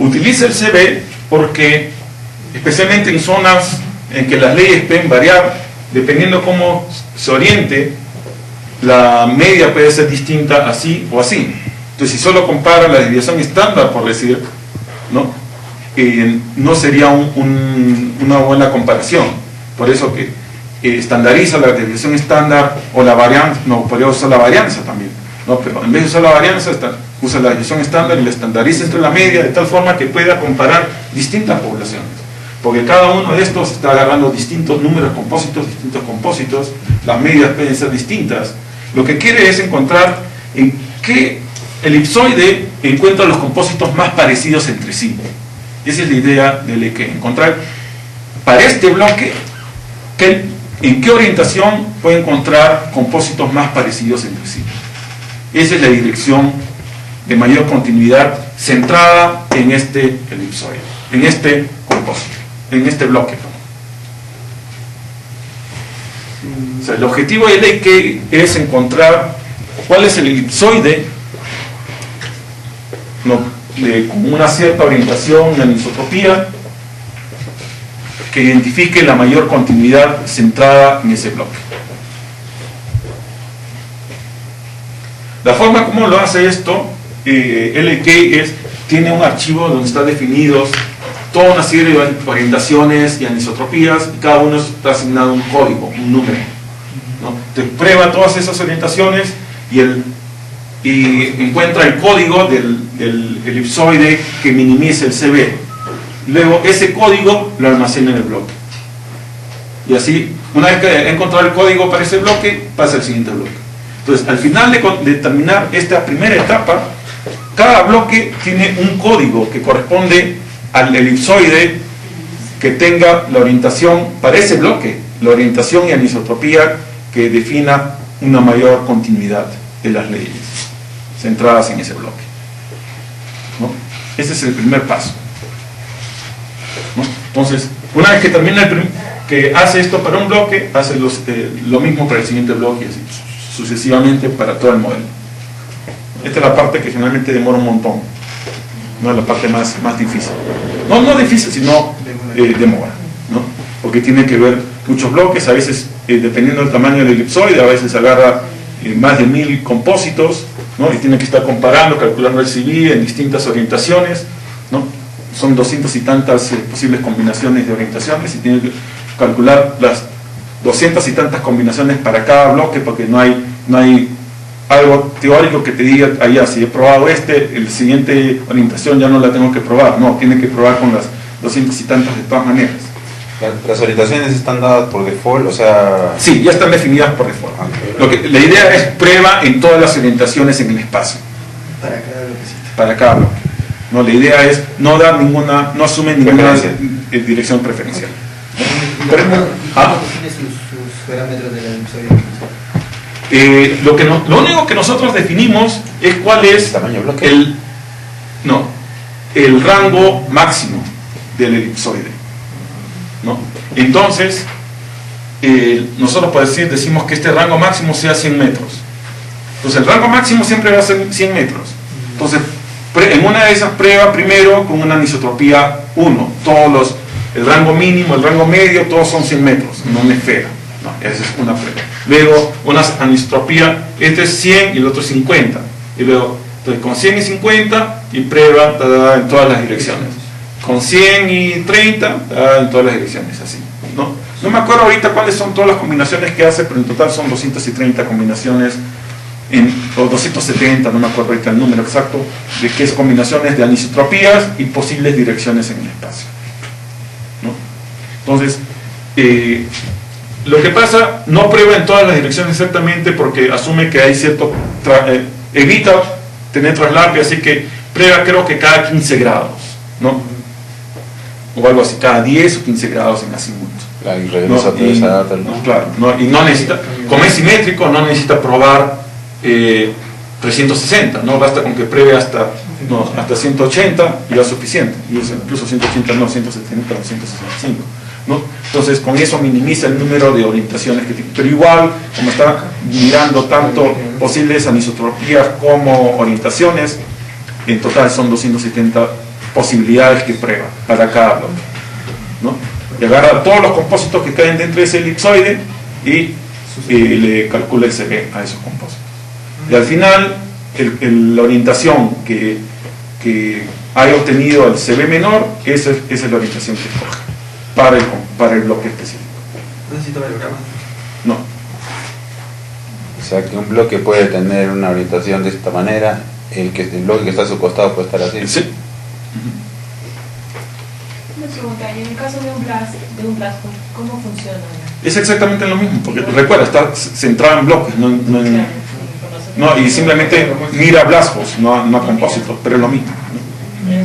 Utiliza el CB porque, especialmente en zonas en que las leyes pueden variar, dependiendo cómo se oriente, la media puede ser distinta así o así. Entonces, si solo compara la desviación estándar, por decir, ¿no? No sería una buena comparación. Por eso que estandariza la desviación estándar o la varianza, no, podría usar la varianza también, ¿no? Pero en vez de usar la varianza, usa la desviación estándar y la estandariza entre la media de tal forma que pueda comparar distintas poblaciones. Porque cada uno de estos está agarrando distintos números distintos compósitos, las medias pueden ser distintas. Lo que quiere es encontrar en qué elipsoide encuentra los compósitos más parecidos entre sí. Esa es la idea de LAK, encontrar para este bloque en qué orientación puede encontrar compósitos más parecidos entre sí. Esa es la dirección de mayor continuidad centrada en este elipsoide, en este compósito, en este bloque. O sea, el objetivo de LK es encontrar cuál es el elipsoide, ¿no?, con una cierta orientación en anisotropía que identifique la mayor continuidad centrada en ese bloque. La forma como lo hace esto, LK tiene un archivo donde están definidos toda una serie de orientaciones y anisotropías, y cada uno está asignado un código, un número, ¿no? Te prueba todas esas orientaciones y encuentra el código del elipsoide que minimiza el CB. Luego ese código lo almacena en el bloque. Y así, una vez que ha encontrado el código para ese bloque, pasa al siguiente bloque. Entonces, al final de terminar esta primera etapa, cada bloque tiene un código que corresponde al elipsoide que tenga la orientación para ese bloque, la orientación y anisotropía que defina una mayor continuidad de las leyes centradas en ese bloque, ¿no? Ese es el primer paso, ¿no? Entonces, una vez que termina que hace esto para un bloque, hace lo mismo para el siguiente bloque, y así sucesivamente para todo el modelo. Esta es la parte que generalmente demora un montón, no es la parte más difícil. No difícil, sino demora, ¿no? Porque tiene que ver muchos bloques, a veces dependiendo del tamaño del elipsoide, a veces agarra más de 1000 compósitos, ¿no? Y tiene que estar comparando, calculando el CV en distintas orientaciones, ¿no? Son 200 y tantas posibles combinaciones de orientaciones, y tiene que calcular las 200 y tantas combinaciones para cada bloque, porque no hay algo teórico que te diga, si he probado el siguiente orientación ya no la tengo que probar. No, tiene que probar con las 200 y tantas de todas maneras. ¿Las orientaciones están dadas por default? O sea... Sí, ya están definidas por default. La idea es prueba en todas las orientaciones en el espacio. Para cada bloquecito. Para cada bloque. No, la idea es no asume ninguna dirección preferencial. ¿Cómo define sus parámetros de la elipsoide? Lo único que nosotros definimos es cuál es ¿tamaño bloque? el rango máximo del elipsoide, ¿no? Entonces, nosotros decimos que este rango máximo sea 100 metros. Entonces, el rango máximo siempre va a ser 100 metros. Entonces, en una de esas pruebas, primero con una anisotropía 1, el rango mínimo, el rango medio, todos son 100 metros, no una esfera. No, esa es una prueba. Luego, una anisotropía, este es 100 y el otro es 50. Y luego, entonces, con 100 y 50, y prueba en todas las direcciones. Con 100 y 30, en todas las direcciones, así, ¿no? No me acuerdo ahorita cuáles son todas las combinaciones que hace, pero en total son 230 combinaciones, o 270, no me acuerdo ahorita el número exacto, de qué es combinaciones de anisotropías y posibles direcciones en el espacio, ¿no? Entonces, lo que pasa, no prueba en todas las direcciones exactamente porque asume que hay evita tener traslape, así que prueba creo que cada 15 grados, ¿no? O algo así, cada 10 o 15 grados en azimut. Claro, y regresa toda esa data, ¿no? Claro, y no necesita, como es simétrico, no necesita probar 360, no basta con que pruebe hasta 180 y ya es suficiente, y es incluso 180, no, 170 o 165, ¿no? Entonces con eso minimiza el número de orientaciones que tiene, pero igual, como está mirando tanto posibles anisotropías como orientaciones, en total son 270 posibilidades que prueba para cada bloque, ¿no? Y agarra todos los compósitos que caen dentro de ese elipsoide y le calcula el CB a esos compósitos. Y al final, la orientación que haya obtenido el CB menor, esa es la orientación que escoge para el bloque específico. ¿No necesito valorama? No. O sea que un bloque puede tener una orientación de esta manera, el bloque que está a su costado puede estar así. Sí. Una pregunta, y en el caso de un blast, ¿cómo funciona? Es exactamente lo mismo, porque recuerda, está centrado en bloques, no, y simplemente mira blasfos, no a compósitos, pero es lo mismo, ¿no?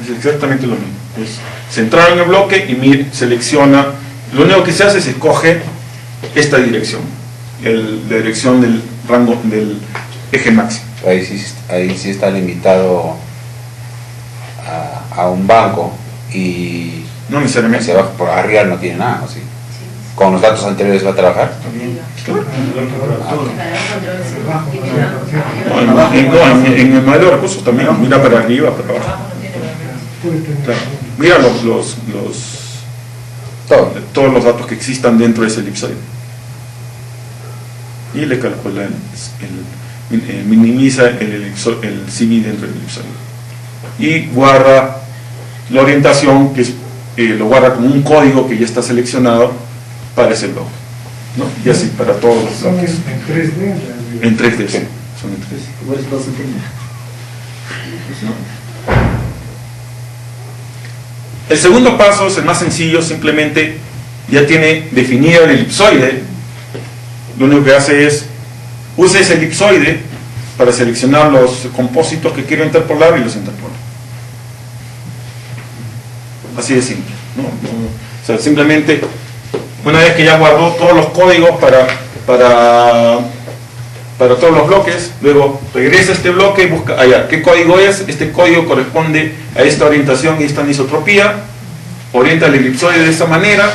Es exactamente lo mismo. Es centrado en el bloque y selecciona. Lo único que se hace es escoge esta dirección, la dirección del rango del eje máximo. Ahí sí está limitado a un banco y no necesariamente. hacia abajo, por arriba no tiene nada, ¿sí? con los datos anteriores va a trabajar. También. En el modelo de recursos también, mira para arriba, para abajo. Claro. Mira todos los datos que existan dentro de ese elipsoide. Y le calcula minimiza el CV dentro del elipsoide. Y guarda la orientación, que es, lo guarda como un código que ya está seleccionado para ese bloque, ¿no? Y así para todos los Son bloques. en 3D. En 3D, sí. Son en 3D. Igual es 2 centímetros. El segundo paso es el más sencillo, simplemente ya tiene definido el elipsoide. Lo único que hace es, usa ese elipsoide para seleccionar los compósitos que quiero interpolar y los interpola. Así de simple, ¿no? O sea, simplemente, una vez que ya guardó todos los códigos para todos los bloques, luego regresa a este bloque y busca, allá, ¿qué código es? Este código corresponde a esta orientación y esta anisotropía, orienta el elipsoide de esta manera,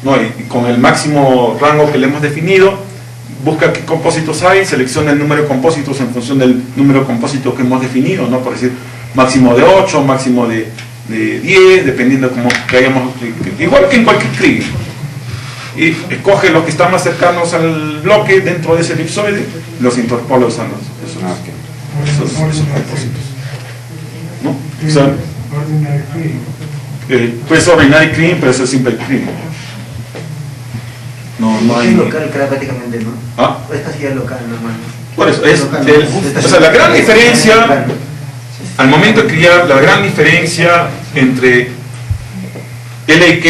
¿no? Y con el máximo rango que le hemos definido, busca qué compósitos hay, selecciona el número de compósitos en función del número de compósitos que hemos definido, ¿no? Por decir, máximo de 8, máximo de 10, dependiendo de cómo que hayamos, igual que en cualquier trigger. Y escoge los que están más cercanos al bloque dentro de ese elipsoide, los interpola usando esos compósitos, ¿no? O sea, Ordinary query. pues ordinary clean, pero eso es simple clean. No hay. Es local prácticamente, ¿no? ¿Ah? Esta sí es local, normal. Por eso, es Local, o sea, la gran diferencia, al momento de criar, la gran diferencia entre LAK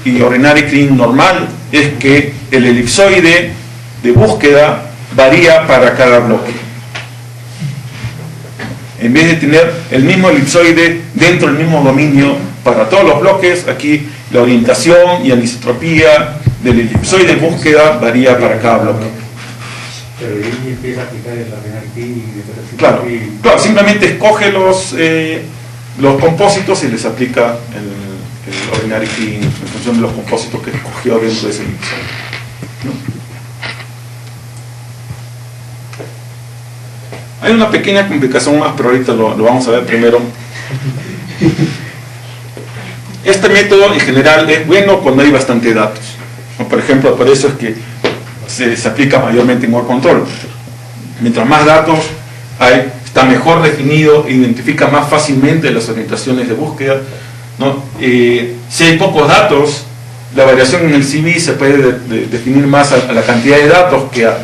y ordinary clean normal es que el elipsoide de búsqueda varía para cada bloque. En vez de tener el mismo elipsoide dentro del mismo dominio para todos los bloques, aquí la orientación y anisotropía del elipsoide de búsqueda varía para cada bloque. Pero ahí empieza a aplicar el ordinary key y después Claro, simplemente escoge los compósitos y les aplica el ordinary key en función de los compósitos que escogió dentro de ese elipsoide, ¿no? Hay una pequeña complicación más, pero ahorita lo vamos a ver primero. Este método en general es bueno cuando hay bastante datos. Por ejemplo, por eso es que se aplica mayormente en Word Control. Mientras más datos hay, está mejor definido, identifica más fácilmente las orientaciones de búsqueda, ¿no? Si hay pocos datos, la variación en el CV se puede definir más a la cantidad de datos que a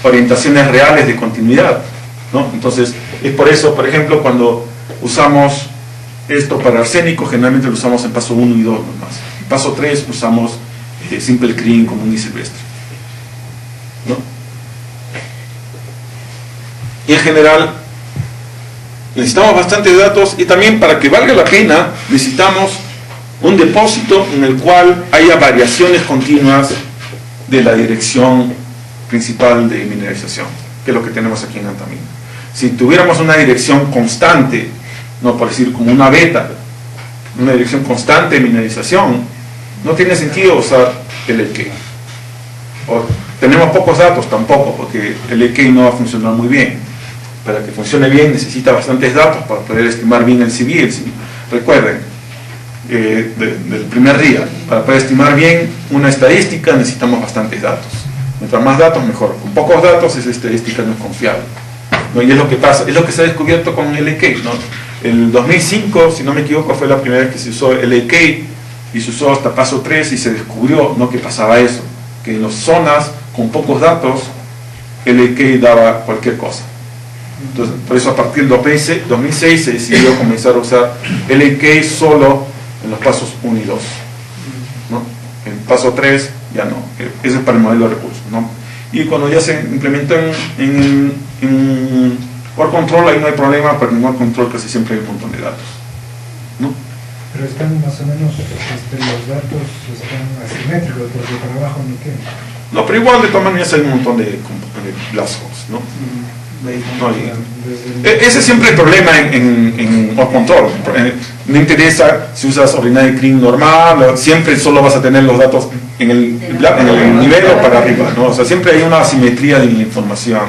orientaciones reales de continuidad, ¿no? Entonces, es por eso, por ejemplo, cuando usamos esto para arsénico, generalmente lo usamos en paso 1 y 2 nomás. En paso 3 usamos simple clean común y silvestre, ¿no? Y en general necesitamos bastantes datos, y también para que valga la pena necesitamos un depósito en el cual haya variaciones continuas de la dirección principal de mineralización, que es lo que tenemos aquí en Antamina. Si tuviéramos una dirección constante, no por decir como una beta, una dirección constante de mineralización, no tiene sentido usar el LK. O tenemos pocos datos tampoco, porque el LK no va a funcionar muy bien. Para que funcione bien necesita bastantes datos para poder estimar bien el CV. Recuerden, del primer día, para poder estimar bien una estadística necesitamos bastantes datos. Mientras más datos, mejor. Con pocos datos esa estadística no es confiable, ¿no? Y es lo que pasa, es lo que se ha descubierto con el LK, ¿no? El 2005, si no me equivoco, fue la primera vez que se usó el LK, y se usó hasta paso 3 y se descubrió, ¿no?, que pasaba eso, que en las zonas con pocos datos el LK daba cualquier cosa. Entonces, por eso a partir del 2006 se decidió comenzar a usar LK solo en los pasos 1 y 2, ¿no? En paso 3 ya no, ese es para el modelo de recursos, ¿no? Y cuando ya se implementó en Word Control, ahí no hay problema, pero en Word Control casi siempre hay un montón de datos, ¿no? Pero están más o menos, los datos están asimétricos, porque para abajo no queda. No, pero igual de todas maneras hay un montón de blast holes, ¿no? No, ese es siempre el problema en OR control. No interesa si usas ordinary clean normal, siempre solo vas a tener los datos en el nivel o para arriba, ¿no? O sea, siempre hay una asimetría de la información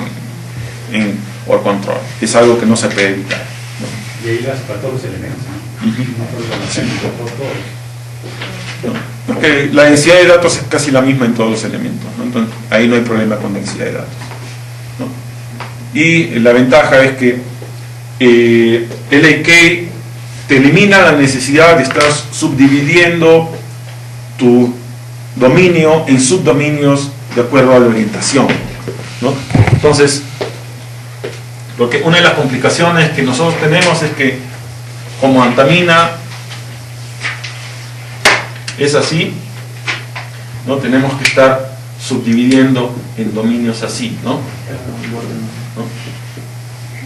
en OR control. Es algo que no se puede evitar, ¿no? Y ahí lo hace para todos los elementos, ¿no? No solo para los elementos, para todos. ¿No? Porque la densidad de datos es casi la misma en todos los elementos, ¿no? Entonces, ahí no hay problema con densidad de datos, ¿no? Y la ventaja es que LAK te elimina la necesidad de estar subdividiendo tu dominio en subdominios de acuerdo a la orientación, ¿no? Entonces, porque una de las complicaciones que nosotros tenemos es que como Antamina es así, ¿no? Tenemos que estar subdividiendo en dominios así, ¿no?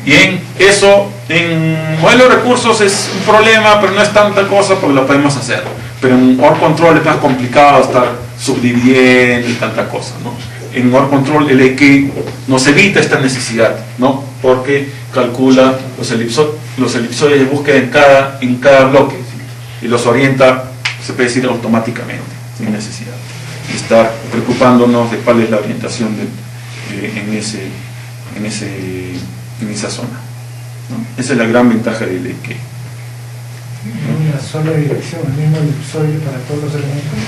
Y en eso, en modelo de recursos es un problema, pero no es tanta cosa porque lo podemos hacer. Pero en OR control es más complicado estar subdividiendo y tanta cosa, ¿no? En OR control LAK nos evita esta necesidad, ¿no? Porque calcula los elipsoides de búsqueda en cada bloque y los orienta, se puede decir, automáticamente, sin necesidad de estar preocupándonos de cuál es la orientación en esa zona, ¿no? Esa es la gran ventaja de LAK. Una sola dirección, el mismo elipsoide para todos los elementos.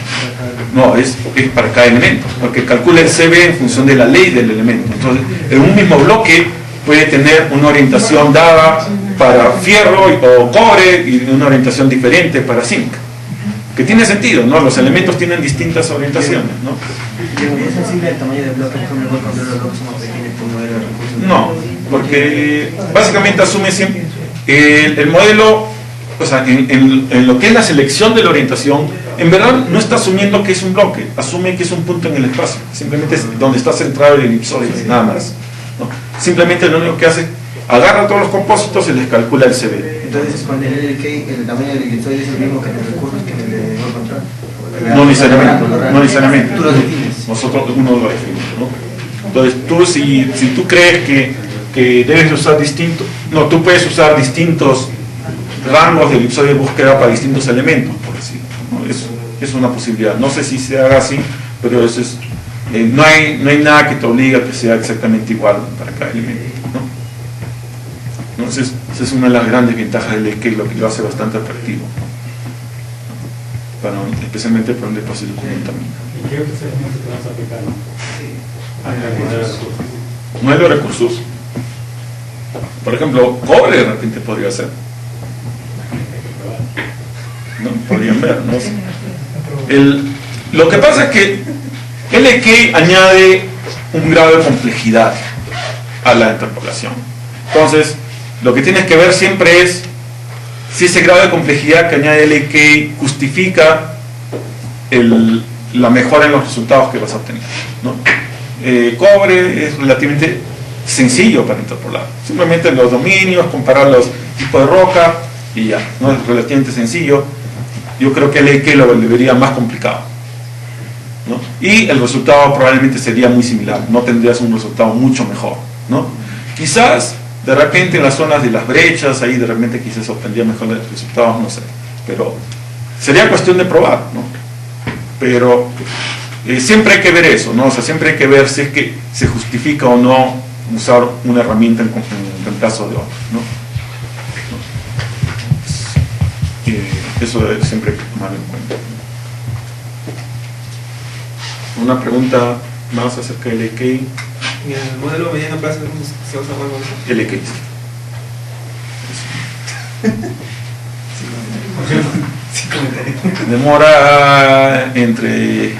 No, es para cada elemento, porque calcula el CB en función de la ley del elemento. Entonces, en un mismo bloque puede tener una orientación dada para fierro o cobre y una orientación diferente para zinc. Que tiene sentido, ¿no? Los elementos tienen distintas orientaciones, ¿no? ¿Es sensible el tamaño del bloque? Por ejemplo, cuando los bloques son más pequeños por modelo de recursos. No, porque básicamente asume siempre el modelo, o sea, en lo que es la selección de la orientación, en verdad no está asumiendo que es un bloque, asume que es un punto en el espacio, simplemente es donde está centrado el elipsoide, nada más, ¿no? Simplemente lo único que hace, agarra todos los compósitos y les calcula el CB. Entonces, con el LK, el tamaño del elipsoide es el mismo que en los recursos que en el de OR control. No necesariamente, no necesariamente. Tú lo defines. Nosotros, uno lo define, ¿no? Entonces, tú, si tú crees que debes usar tú puedes usar distintos rangos de elipsoide de búsqueda para distintos elementos, por decirlo, ¿no? Es una posibilidad. No sé si se haga así, pero eso es, no hay nada que te obligue a que sea exactamente igual para cada elemento, ¿no? Entonces, esa es una de las grandes ventajas del LAK, lo que lo hace bastante atractivo, ¿no? Especialmente para un depósito con Antamina. ¿Y qué otros elementos te vas a aplicar? Modelo de recursos. Por ejemplo, cobre de repente podría ser. ¿No? Podrían ver, ¿no? Lo que pasa es que LAK añade un grado de complejidad a la interpolación. Entonces, lo que tienes que ver siempre es si ese grado de complejidad que añade LAK justifica la mejora en los resultados que vas a obtener, ¿no? Cobre es relativamente sencillo para interpolar, simplemente los dominios, comparar los tipos de roca y ya, ¿no? Es relativamente sencillo. Yo creo que LAK lo volvería más complicado, ¿no? Y el resultado probablemente sería muy similar, no tendrías un resultado mucho mejor, ¿no? Quizás de repente en las zonas de las brechas, ahí de repente quizás obtendría mejores resultados, no sé, pero sería cuestión de probar, ¿no? Pero siempre hay que ver eso, ¿no? O sea, siempre hay que ver si es que se justifica o no usar una herramienta en reemplazo de otra, ¿no? Eso siempre hay que tomarlo en cuenta. Una pregunta más acerca del LAK. ¿Y en el modelo mediano plazo se usa algo de eso? LAK. Demora entre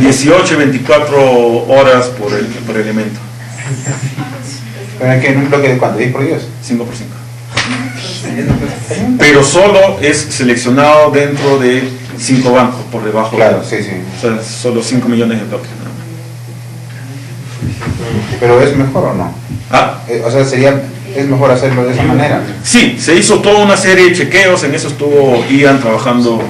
18 y 24 horas por elemento. Pero es que en un bloque de ¿cuánto? ¿10 por 10? 5 por 5. Pero solo es seleccionado dentro de 5 bancos por debajo. Claro, sí, sí. O sea, solo 5 millones de bloques, ¿no? Pero ¿es mejor o no? ¿Ah? O sea, es mejor hacerlo de esa manera. Sí, se hizo toda una serie de chequeos, en eso estuvo Ian trabajando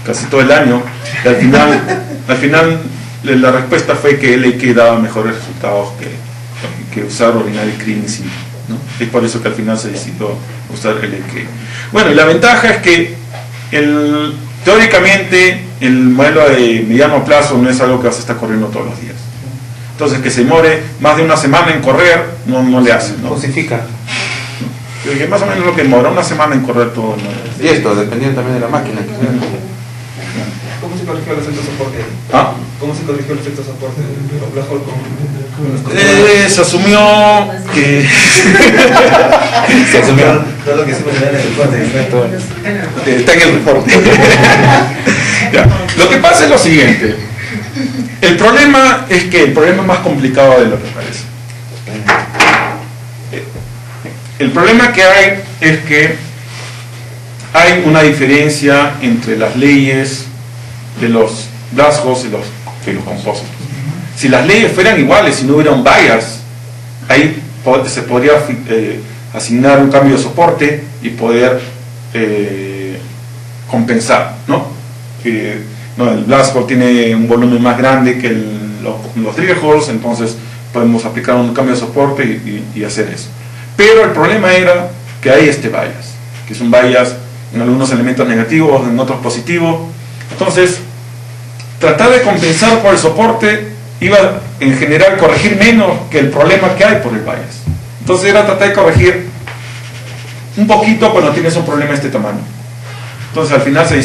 casi todo el año, y al final la respuesta fue que LAK daba mejores resultados que usar ordinary clean simple, ¿no? Es por eso que al final se decidió usar el LK. Bueno, y la ventaja es que teóricamente el modelo de mediano plazo no es algo que vas a estar corriendo todos los días. Entonces, que se demore más de una semana en correr, no le hace, ¿no? Justifica. Que más o menos lo que demora una semana en correr todo, ¿no? Y esto, dependiendo también de la máquina. ¿Cómo se corrigió el efecto soporte? ¿Ah? ¿Cómo se corrigió el efecto soporte de Black Hole con los Se asumió que... Se asumió. Todo lo que hicimos en el reporte. Está en el reporte. Ya. Lo que pasa es lo siguiente. El problema es que el problema es más complicado de lo que parece. El problema que hay es que hay una diferencia entre las leyes de los blast holes y los compósitos. Si las leyes fueran iguales, si no hubiera un bias, ahí se podría asignar un cambio de soporte y poder compensar, ¿no? El blast hole tiene un volumen más grande que los trigger holes, entonces podemos aplicar un cambio de soporte y hacer eso. Pero el problema era que hay este bias, que es un bias en algunos elementos negativos, en otros positivos. Entonces, tratar de compensar por el soporte iba en general a corregir menos que el problema que hay por el bias. Entonces era tratar de corregir un poquito cuando tienes un problema de este tamaño. Entonces al final se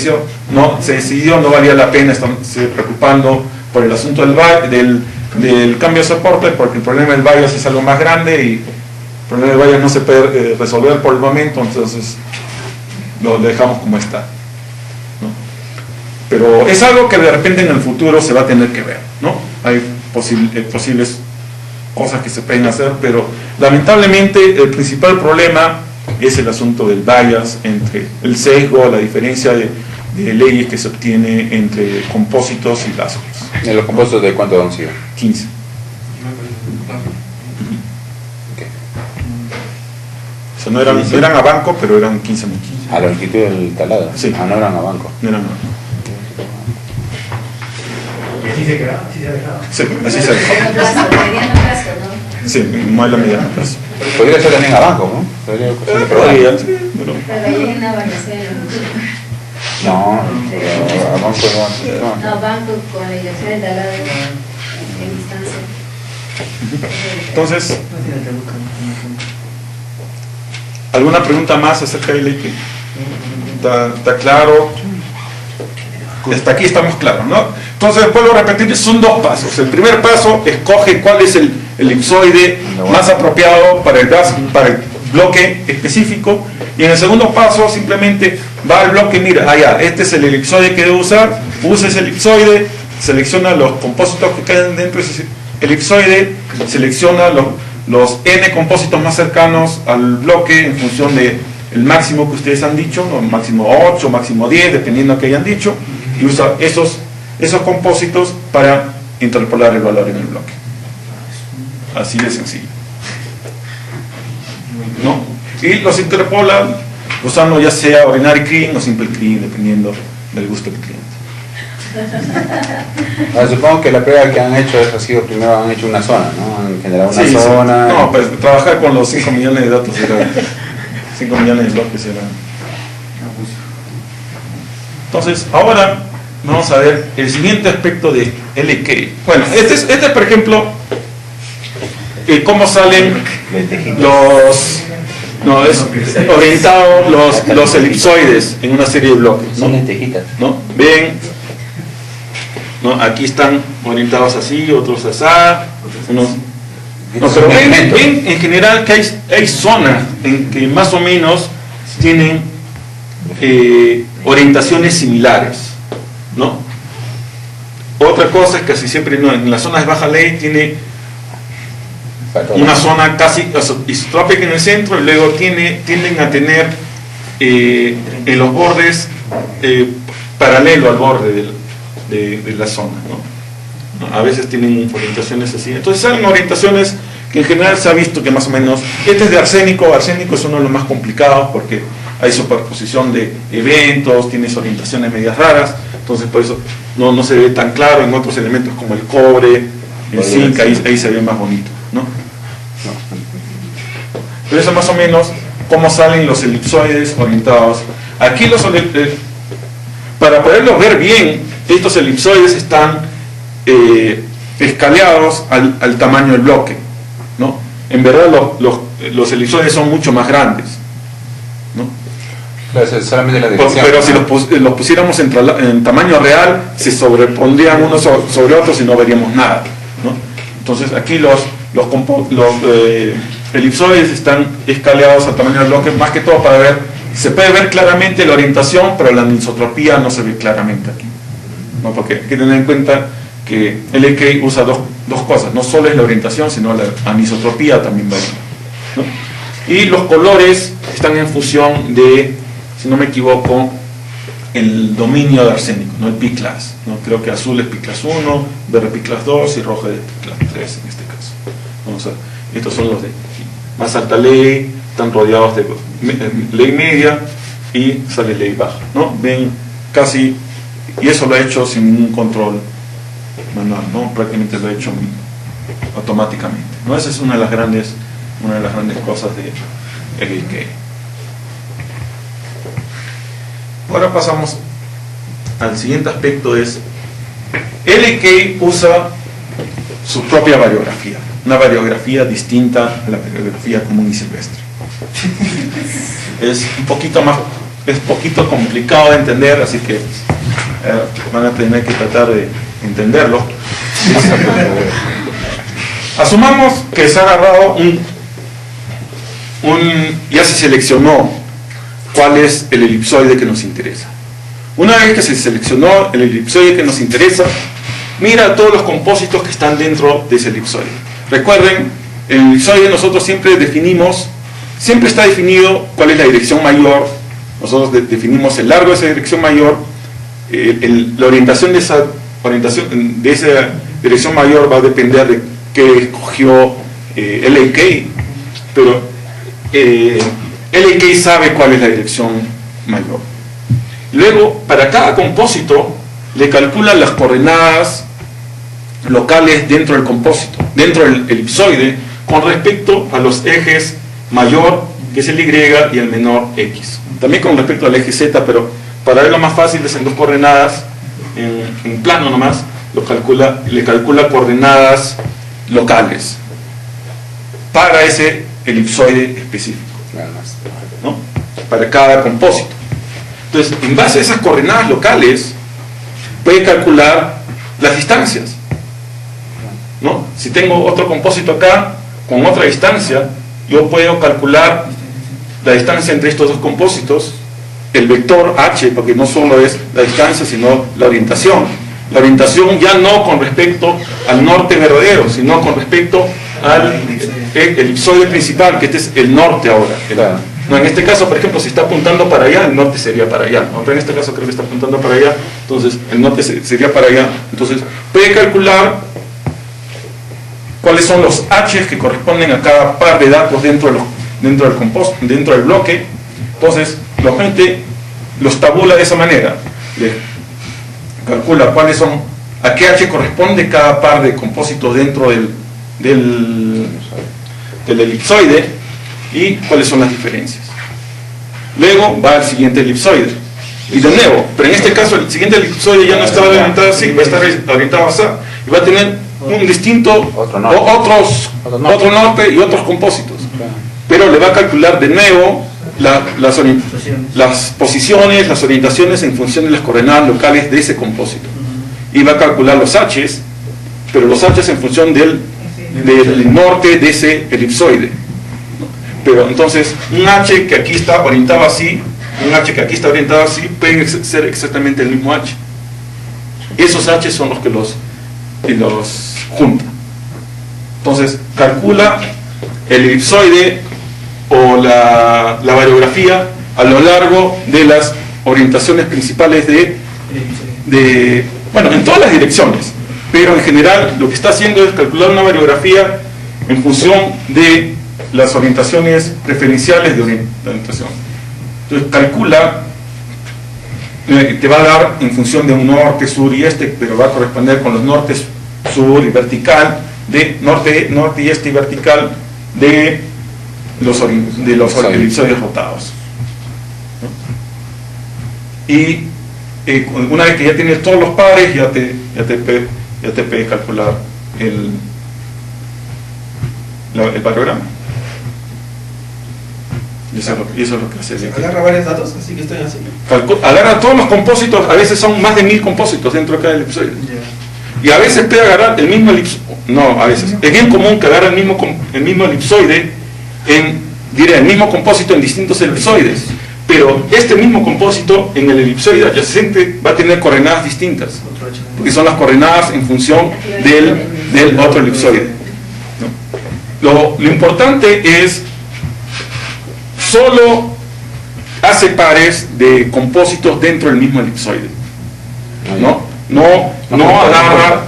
decidió no valía la pena estarse preocupando por el asunto del cambio de soporte, porque el problema del bias es algo más grande y el problema del bias no se puede resolver por el momento, entonces lo dejamos como está, ¿no? Pero es algo que de repente en el futuro se va a tener que ver, ¿no? Hay posibles cosas que se pueden hacer, pero lamentablemente el principal problema es el asunto del bias, entre el sesgo, la diferencia de leyes que se obtiene entre compósitos y blast holes. ¿En los compósitos de cuánto han sido? 15. Okay. O sea, no eran a banco, pero eran 15 metros. ¿A la longitud del taladro? Sí. Ah, no eran a banco. No eran a banco. Y así se quedaba, así se dejaba. Sí, así se dejó. Mediano plazo, ¿no? Sí, modelo mediano plazo. Podría ser también a banco, ¿no? Podría, sí, pero... Pero ahí hay una variación. No, pero a banco no. No, banco con la inyección de taladro en distancia. Entonces, ¿alguna pregunta más acerca de ley? ¿Está claro? Hasta aquí estamos claros, ¿no? Entonces, vuelvo a repetir, son dos pasos. El primer paso, escoge cuál es el elipsoide más apropiado para el bloque específico. Y en el segundo paso, simplemente va al bloque, mira, este es el elipsoide que debo usar, usa ese elipsoide, selecciona los compósitos que quedan dentro de ese elipsoide, selecciona los n compósitos más cercanos al bloque en función del máximo que ustedes han dicho, ¿no? Máximo 8, máximo 10, dependiendo de que hayan dicho, y usa esos compósitos para interpolar el valor en el bloque. Así de sencillo, ¿no? Y los interpola usando ya sea ordinary clean o simple clean, dependiendo del gusto del cliente. Supongo que la prueba que han hecho ha sido, primero han hecho una zona, ¿no? Han generado una Sí, zona. sí. No, pues trabajar con los 5 millones de datos era 5 millones de bloques era. Entonces, ahora vamos a ver el siguiente aspecto de LK. Bueno, este es por ejemplo, cómo salen es orientado los elipsoides en una serie de bloques, ¿no? Son lentejitas. ¿No? Ven, ¿no? Aquí están orientados así, otros así, unos... No, pero ven en general que hay zonas en que más o menos tienen orientaciones similares, ¿no? Otra cosa es que casi siempre no, en las zonas de baja ley tiene una zona casi isotrópica en el centro y luego tienden a tener en los bordes paralelo al borde de la zona, ¿no? A veces tienen orientaciones así. Entonces salen orientaciones que en general se ha visto que más o menos, este es de arsénico es uno de los más complicados porque hay superposición de eventos, tienes orientaciones medias raras, entonces por eso no se ve tan claro. En otros elementos como el cobre, el zinc, ahí se ve más bonito, ¿no? Pero eso es más o menos cómo salen los elipsoides orientados. Aquí para poderlos ver bien, estos elipsoides están escaleados al tamaño del bloque, ¿no? En verdad los elipsoides son mucho más grandes, ¿no? Claro, es solamente la dirección. Pero si los pusiéramos en tamaño real, se sobrepondrían unos sobre otros y no veríamos nada, ¿no? Entonces aquí los elipsoides están escaleados al tamaño del bloque, más que todo para ver, se puede ver claramente la orientación, pero la anisotropía no se ve claramente aquí, ¿no? Porque hay que tener en cuenta que LK usa dos cosas, no solo es la orientación, sino la anisotropía también varía, ¿no? Y los colores están en función de, si no me equivoco, el dominio de arsénico, no el P-class, ¿no? Creo que azul es P-class 1, verde P-class 2 y rojo es P-class 3 en este caso. Vamos a ver, estos son los de más alta ley, están rodeados de ley media y sale ley baja, ¿no? Ven casi, y eso lo he hecho sin ningún control manual, ¿no? Prácticamente lo he hecho automáticamente, ¿no? Esa es una de las grandes cosas de LK. Ahora pasamos al siguiente aspecto, es LK usa su propia variografía, una variografía distinta a la variografía común y silvestre. Es un poquito complicado de entender, así que van a tener que tratar de entenderlo. Asumamos que se ha agarrado ya se seleccionó cuál es el elipsoide que nos interesa. Una vez que se seleccionó el elipsoide que nos interesa, mira todos los compósitos que están dentro de ese elipsoide. Recuerden, el elipsoide nosotros siempre está definido cuál es la dirección mayor. Nosotros definimos el largo de esa dirección mayor, la orientación de esa dirección mayor va a depender de qué escogió LK, pero LK sabe cuál es la dirección mayor. Luego, para cada compósito, le calculan las coordenadas locales dentro del compósito, dentro del elipsoide, con respecto a los ejes mayor, que es el Y, y el menor, X. También con respecto al eje Z, pero para verlo más fácil es en dos coordenadas, en plano nomás, le calcula coordenadas locales para ese elipsoide específico, ¿no? Para cada compósito. Entonces, en base a esas coordenadas locales, puede calcular las distancias, ¿no? Si tengo otro compósito acá, con otra distancia, yo puedo calcular la distancia entre estos dos compósitos, el vector h, porque no solo es la distancia, sino la orientación. La orientación ya no con respecto al norte verdadero, sino con respecto al elipsoide principal, que este es el norte ahora. No, en este caso, por ejemplo, si está apuntando para allá, el norte sería para allá, ¿no? Pero en este caso creo que está apuntando para allá, entonces el norte sería para allá. Entonces puede calcular cuáles son los H que corresponden a cada par de datos dentro del bloque. Entonces la gente los tabula de esa manera, le calcula cuáles son, a qué H corresponde cada par de compósitos dentro del elipsoide y cuáles son las diferencias. Luego va al siguiente elipsoide y de nuevo, pero en este caso el siguiente elipsoide ya no está orientado así, va a estar orientado así y va a tener un distinto, otro norte y otros compósitos, pero le va a calcular de nuevo las posiciones, las orientaciones en función de las coordenadas locales de ese compósito, y va a calcular los H's, pero los H's en función del norte de ese elipsoide. Pero entonces un H que aquí está orientado así, un H que aquí está orientado así, pueden ser exactamente el mismo H. Esos H son los que los junta. Entonces calcula el elipsoide o la variografía a lo largo de las orientaciones principales bueno, en todas las direcciones, pero en general lo que está haciendo es calcular una variografía en función de las orientaciones preferenciales de orientación. Entonces calcula, te va a dar en función de un norte, sur y este, pero va a corresponder con los nortes, sur y vertical, de norte y este y vertical de los elipsoides rotados, ¿no? Y una vez que ya tienes todos los pares, ya te puedes calcular el parograma. Y eso es lo que hace. Agarra varios datos, así que estoy así. Agarra todos los compósitos, a veces son más de 1000 compósitos dentro de cada elipsoide. Y a veces puede agarrar el mismo elipsoide. No, a veces. Es bien común que agarre el mismo elipsoide, el mismo compósito en distintos elipsoides. Pero este mismo compósito en el elipsoide adyacente va a tener coordenadas distintas. Porque son las coordenadas en función del otro elipsoide, ¿no? Lo importante es solo hace pares de compósitos dentro del mismo elipsoide, no agarra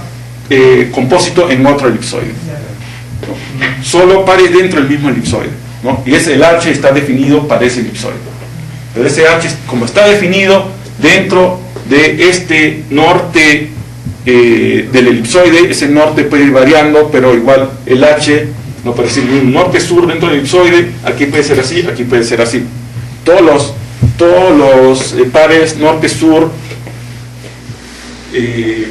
compósito en otro elipsoide, ¿no? Solo pares dentro del mismo elipsoide, ¿no? Y el H está definido para ese elipsoide, pero ese H, como está definido dentro de este norte del elipsoide, ese norte puede ir variando, pero igual el H no puede decir un norte-sur dentro del elipsoide, aquí puede ser así, aquí puede ser así. Todos los pares norte-sur que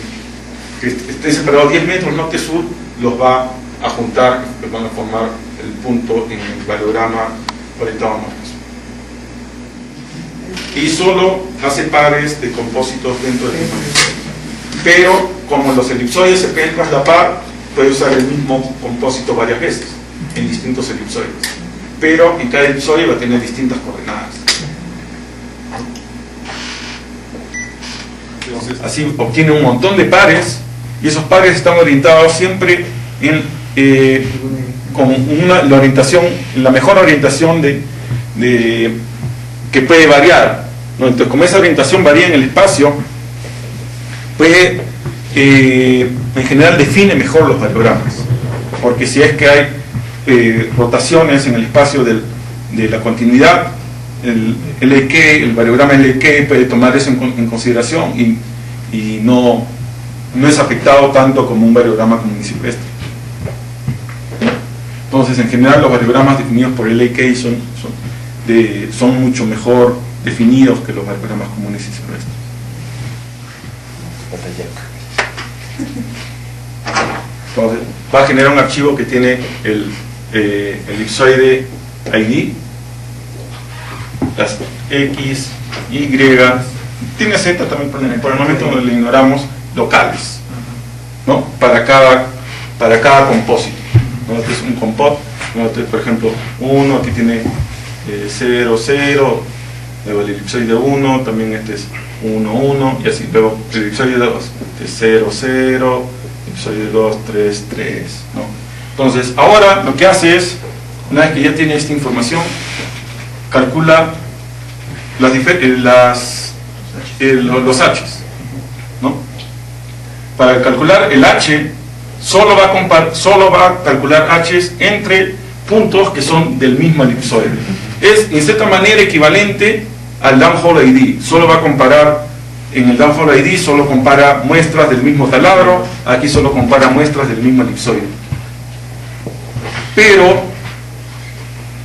estén separados 10 metros norte-sur, los va a juntar, los van a formar el punto en el parograma orientado a norte-sur. Y solo hace pares de compósitos dentro del mismo elipsoide. Pero como los elipsoides se pueden traslapar, puede usar el mismo compósito varias veces en distintos elipsoides, pero en cada elipsoide va a tener distintas coordenadas. Entonces, así obtiene un montón de pares, y esos pares están orientados siempre con la mejor orientación que puede variar, ¿no? Entonces, como esa orientación varía en el espacio, puede en general define mejor los pariogramas, porque si es que hay rotaciones en el espacio de la continuidad, el parograma LQ puede tomar eso en consideración y no es afectado tanto como un parograma común y silvestre. Entonces, en general, los pariogramas definidos por el LQ son mucho mejor definidos que los pariogramas comunes y silvestres. Entonces, va a generar un archivo que tiene el elipsoide ID, las X, Y, tiene Z también, por el momento lo ignoramos, locales, ¿no? Para cada compósito, ¿no? Este es un compósito, por ejemplo, 1, aquí tiene 0, 0, luego el elipsoide 1, también este es 1, 1, y así, luego el elipsoide 2, este es 0, 0, elipsoide 2, 3, 3, ¿no? Entonces, ahora lo que hace es, una vez que ya tiene esta información, calcula los H's, ¿no? Para calcular el H, solo va a calcular H's entre puntos que son del mismo elipsoide. Es en cierta manera equivalente al downhole ID. Solo va a comparar, en el downhole ID solo compara muestras del mismo taladro, aquí solo compara muestras del mismo elipsoide. Pero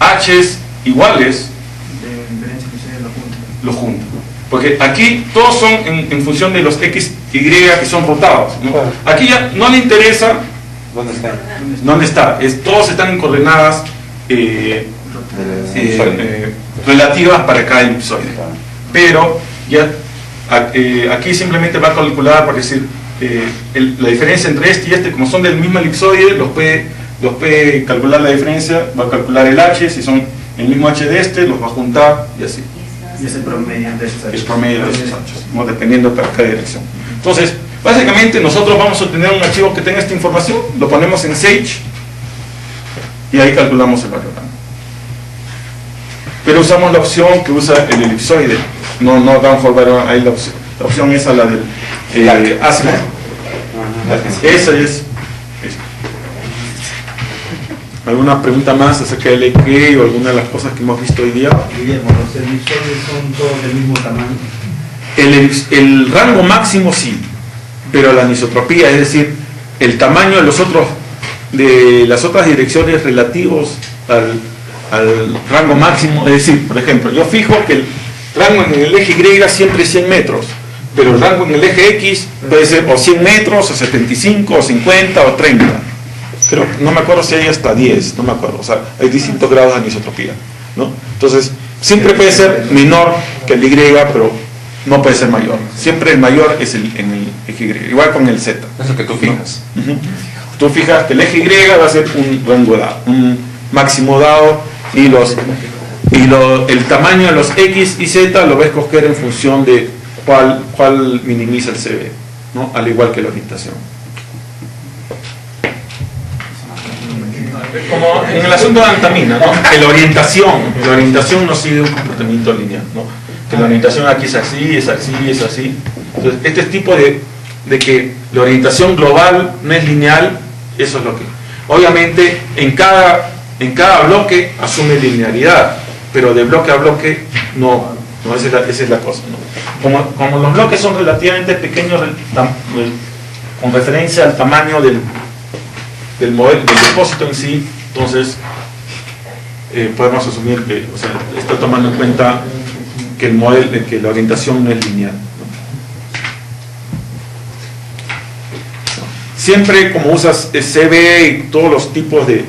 H's iguales los junta. Porque aquí todos son en función de los X, Y que son rotados, ¿no? Aquí ya no le interesa dónde está. Todos están en coordenadas relativas para cada elipsoide. Pero ya aquí simplemente va a calcular, por decir, la diferencia entre este y este, como son del mismo elipsoide, los puede calcular la diferencia, va a calcular el H, si son el mismo H de este, los va a juntar y así. Y es el promedio de esos H's. El promedio de esos H's, ¿no? Dependiendo para cada dirección. Entonces, básicamente nosotros vamos a obtener un archivo que tenga esta información, lo ponemos en Sage y ahí calculamos el parograma. Pero usamos la opción que usa el elipsoide, no downhole parograma, ahí la opción esa, la del ASMA. Esa es. ¿Alguna pregunta más acerca del EQ o alguna de las cosas que hemos visto hoy día? Guillermo, los elipsoides son todos del mismo tamaño. El rango máximo sí, pero la anisotropía, es decir, el tamaño de los otros de las otras direcciones relativos al rango máximo. Es decir, por ejemplo, yo fijo que el rango en el eje Y siempre es 100 metros, pero el rango en el eje X puede ser o 100 metros, o 75, o 50, o 30. Pero no me acuerdo si hay hasta 10, no me acuerdo. O sea, hay distintos grados de anisotropía, ¿no? Entonces, siempre puede ser menor que el Y, pero no puede ser mayor. Siempre el mayor es en el eje Y, igual con el Z. Eso que tú fijas. ¿No? Tú fijas que el eje Y va a ser un rango dado, un máximo dado, y el tamaño de los X y Z lo ves escoger en función de cuál minimiza el CB, ¿no? Al igual que la orientación. Como en el asunto de antamina, ¿no? Que la orientación no sigue un comportamiento lineal, ¿no? Que la orientación aquí es así, es así, es así. Entonces, este tipo de que la orientación global no es lineal, eso es lo que... Obviamente, en cada bloque asume linealidad, pero de bloque a bloque no, esa es la cosa, ¿no? Como los bloques son relativamente pequeños con referencia al tamaño del depósito en sí, entonces podemos asumir que, o sea, está tomando en cuenta que la orientación no es lineal, ¿no? Siempre como usas CB y todos los tipos de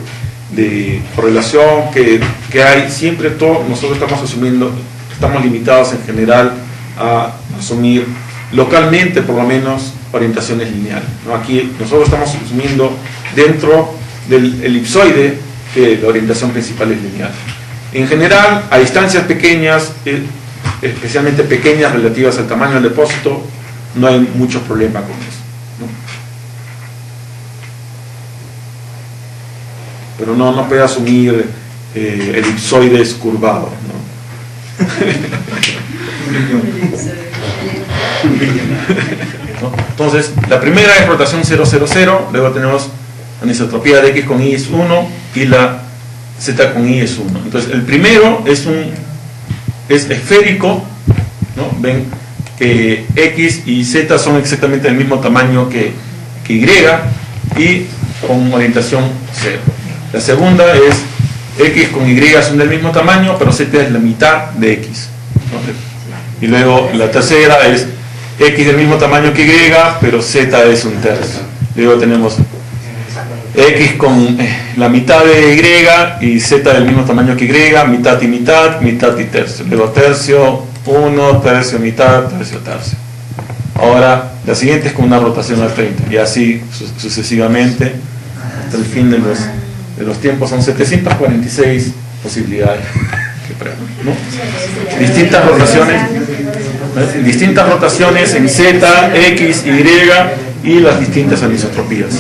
correlación que hay, siempre nosotros estamos limitados en general a asumir localmente por lo menos orientaciones lineales, ¿no? Aquí nosotros estamos asumiendo dentro del elipsoide que la orientación principal es lineal. En general, a distancias pequeñas, especialmente pequeñas relativas al tamaño del depósito, no hay muchos problemas con eso, ¿no? Pero no puede asumir elipsoides curvados, ¿no? ¿No? Entonces, la primera es rotación 0, 0, 0, luego tenemos anisotropía de X con Y es 1 y la Z con Y es 1. Entonces, el primero es esférico, ¿no? Ven que X y Z son exactamente del mismo tamaño que Y y con orientación 0. La segunda es X con Y son del mismo tamaño, pero Z es la mitad de X, ¿no? Y luego la tercera es X del mismo tamaño que Y, pero Z es un tercio. Luego tenemos X con la mitad de Y y Z del mismo tamaño que Y, mitad y mitad, mitad y tercio. Luego tercio, 1, tercio, mitad, tercio, tercio. Ahora, la siguiente es con una rotación al 30, y así sucesivamente hasta el fin de los tiempos. Son 746 posibilidades que prueban, ¿no? Distintas rotaciones en Z, X, Y y las distintas anisotropías.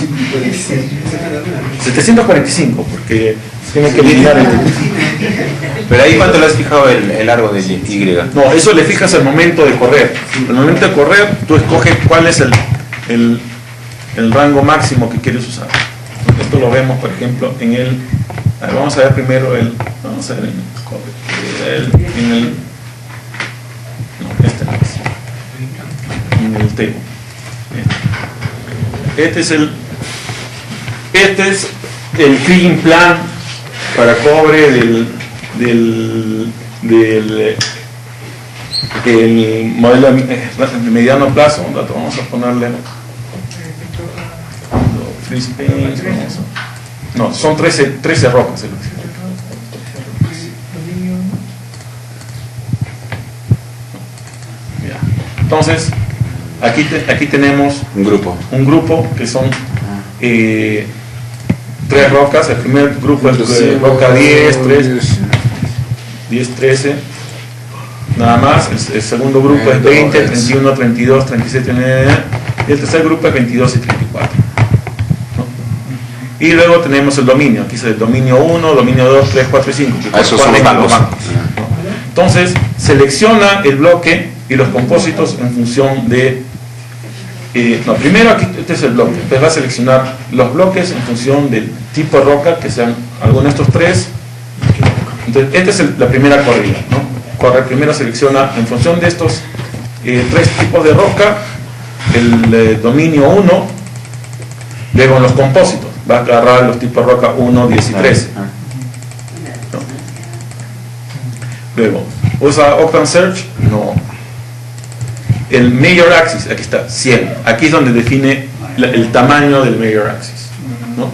745, porque tiene que eliminar el... Pero ahí, ¿cuánto le has fijado el largo de Y? No, eso le fijas al momento de correr. Al momento de correr, tú escoges cuál es el rango máximo que quieres usar. Esto lo vemos, por ejemplo, en el... A ver, vamos a ver primero vamos a ver en el table. Este es el feeding plan para cobre del modelo de mediano plazo. Un dato, vamos a ponerle free space, no, son 13 rocas. Entonces, aquí tenemos un grupo que son 3 rocas. El primer grupo es de roca 10, 13, nada más. El segundo grupo es 20, 31, 32, 37, y el tercer grupo es 22 y 34. Y luego tenemos el dominio. Aquí es el dominio 1, dominio 2, 3, 4 y 5. Esos son los bancos. Entonces, selecciona el bloque y los compósitos en función de... primero aquí este es el bloque. Entonces va a seleccionar los bloques en función del tipo de roca, que sean alguno de estos 3. Entonces, esta es la primera corrida, ¿no? Primero selecciona en función de estos 3 tipos de roca el dominio 1, luego los compósitos. va a agarrar los tipos de roca 1, 10 y 13. Ah, ¿no? Luego, ¿usa Octane Search? No. El Major Axis, aquí está, 100. Aquí es donde define el tamaño del Major Axis, ¿no? ¿No?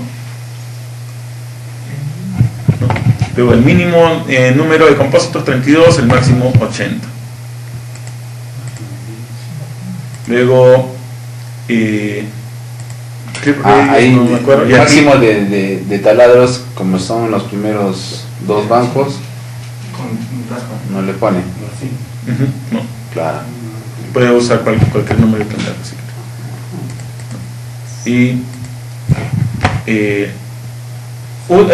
Luego, el mínimo número de compósitos 32, el máximo 80. Luego, ahí no me acuerdo. el Y aquí- máximo de taladros, como son los primeros dos bancos, no le pone. Ujú, no. Claro. Puede usar cualquier número de taladro si quiere. Y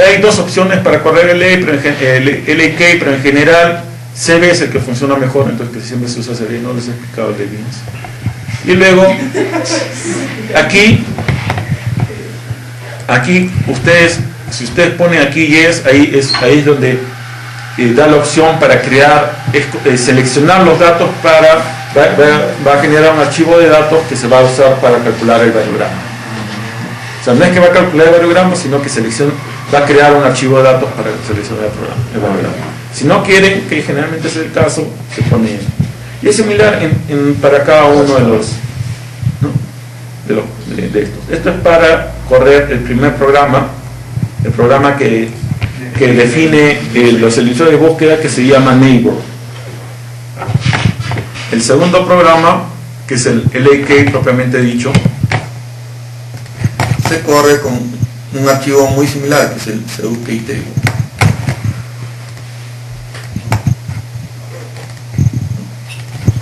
hay dos opciones para correr el LAK, pero en general CB es el que funciona mejor, entonces que siempre se usa CB, no les he explicado el de Linux. Y luego, aquí ustedes, si ustedes ponen aquí yes, ahí es donde da la opción para crear, seleccionar los datos va a generar un archivo de datos que se va a usar para calcular el variograma. O sea, no es que va a calcular el variograma, sino que va a crear un archivo de datos para seleccionar el variograma. Si no quieren, que generalmente es el caso, se pone. Y es similar para cada uno de los, ¿no? de estos. Esto es para correr el primer programa, el programa que define los elipsoides de búsqueda, que se llama Neighbor. El segundo programa, que es el LAK propiamente dicho, se corre con un archivo muy similar, que es el CUKIT.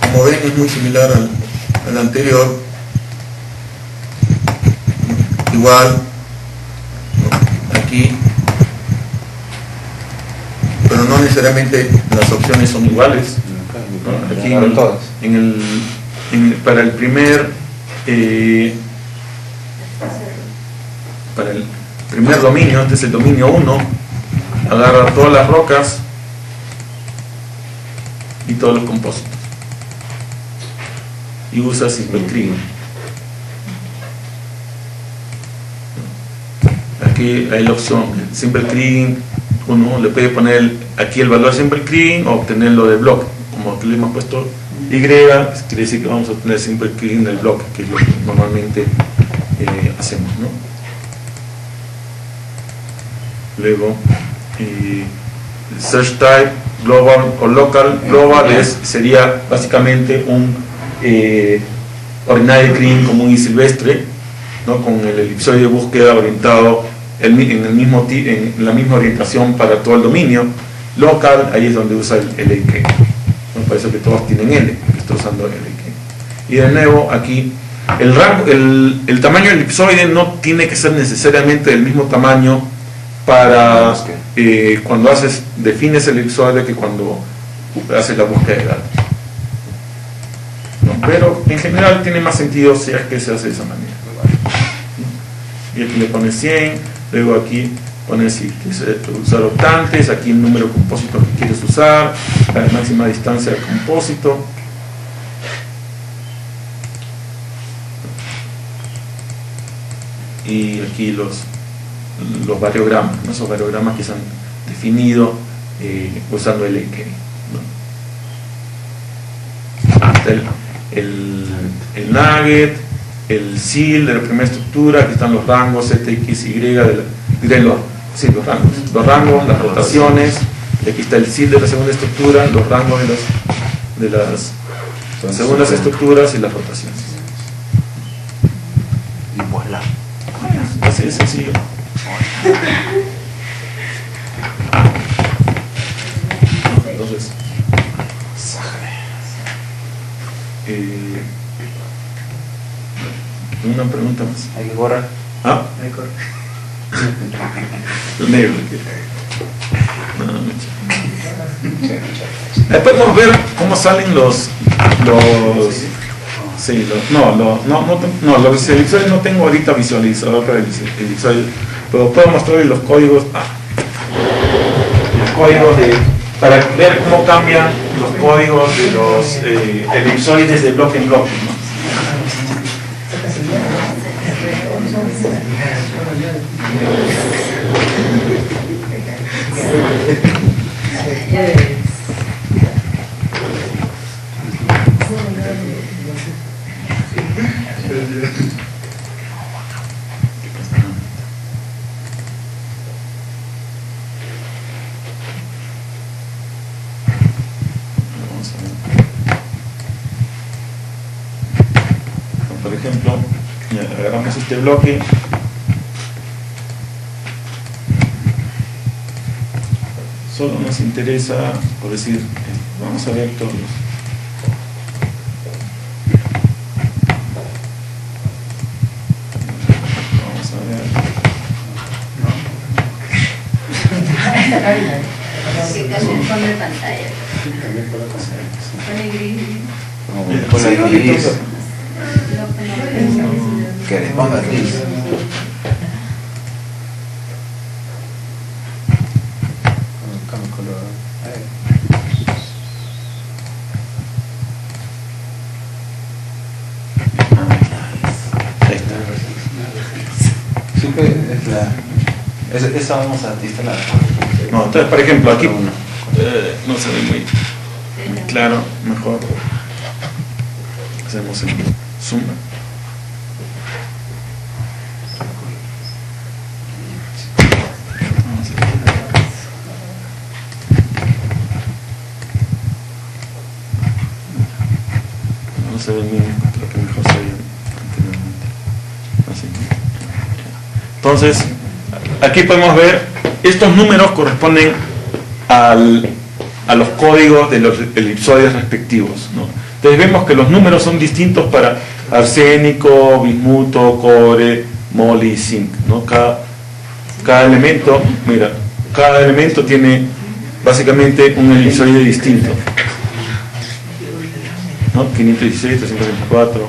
Como ven, es muy similar al anterior. Igual, aquí, pero no necesariamente las opciones son iguales. ¿no? Aquí Claro, todas. para el primer dominio, este es el dominio 1, agarra todas las rocas y todos los compósitos y usa Simple Kriging. Aquí hay la opción Simple Kriging, uno le puede poner aquí el valor Simple Kriging o obtenerlo de bloque. Como aquí le hemos puesto Y, quiere decir que vamos a obtener Simple Kriging del bloque, que es lo que normalmente hacemos, ¿no? Luego, Search Type Global o Local. Global sería básicamente un ordinary kriging común y silvestre, ¿no? Con el elipsoide de búsqueda orientado en la misma orientación para todo el dominio. Local, ahí es donde usa el LAK. Me parece que todos tienen L, que está usando LAK. Y de nuevo, aquí el rango, el tamaño del elipsoide no tiene que ser necesariamente del mismo tamaño para cuando defines el elipsoide que cuando haces la búsqueda de datos, ¿no? Pero en general tiene más sentido si es que se hace de esa manera. Y aquí le pones 100, luego aquí pones si quieres usar octantes, aquí el número de compósitos que quieres usar, la máxima distancia del compósito. Y aquí los variogramas, ¿no? Esos variogramas que se han definido usando el LAK, ¿no? Hasta el nugget, el SIL de la primera estructura, aquí están los rangos ZXY los rangos, las rotaciones, y aquí está el SIL de la segunda estructura, los rangos de las segundas estructuras y las rotaciones. Y voilà. Así de sencillo. Entonces, una pregunta más. Hay que correr. ¿Ah? Ahí corre. El negro. Ahí podemos ver cómo salen los elipsoides no tengo ahorita visualizador para el elipsoide, pero puedo mostrarles los códigos. Los códigos para ver cómo cambian los códigos de los elipsoides de bloque en bloque, ¿no? Por ejemplo, ya, agarramos este bloque. Solo nos interesa, por decir, vamos a ver todos. Vamos a ver. Que casi el fondo de pantalla. Pone gris. Ponle Sí, gris. entonces, Que le ponga gris. Cambio color. ahí está. Siempre es la. Esa vamos a instalar. No, entonces, por ejemplo, aquí no se ve muy claro, mejor hacemos el zoom. No se ve bien lo que mejor se veía anteriormente. Así. Entonces, aquí podemos ver, estos números corresponden a los códigos de los elipsoides respectivos, ¿no? Entonces vemos que los números son distintos para arsénico, bismuto, cobre, mol y zinc, ¿no? Cada elemento, mira, cada elemento tiene básicamente un elipsoide distinto, ¿no? 516, 324.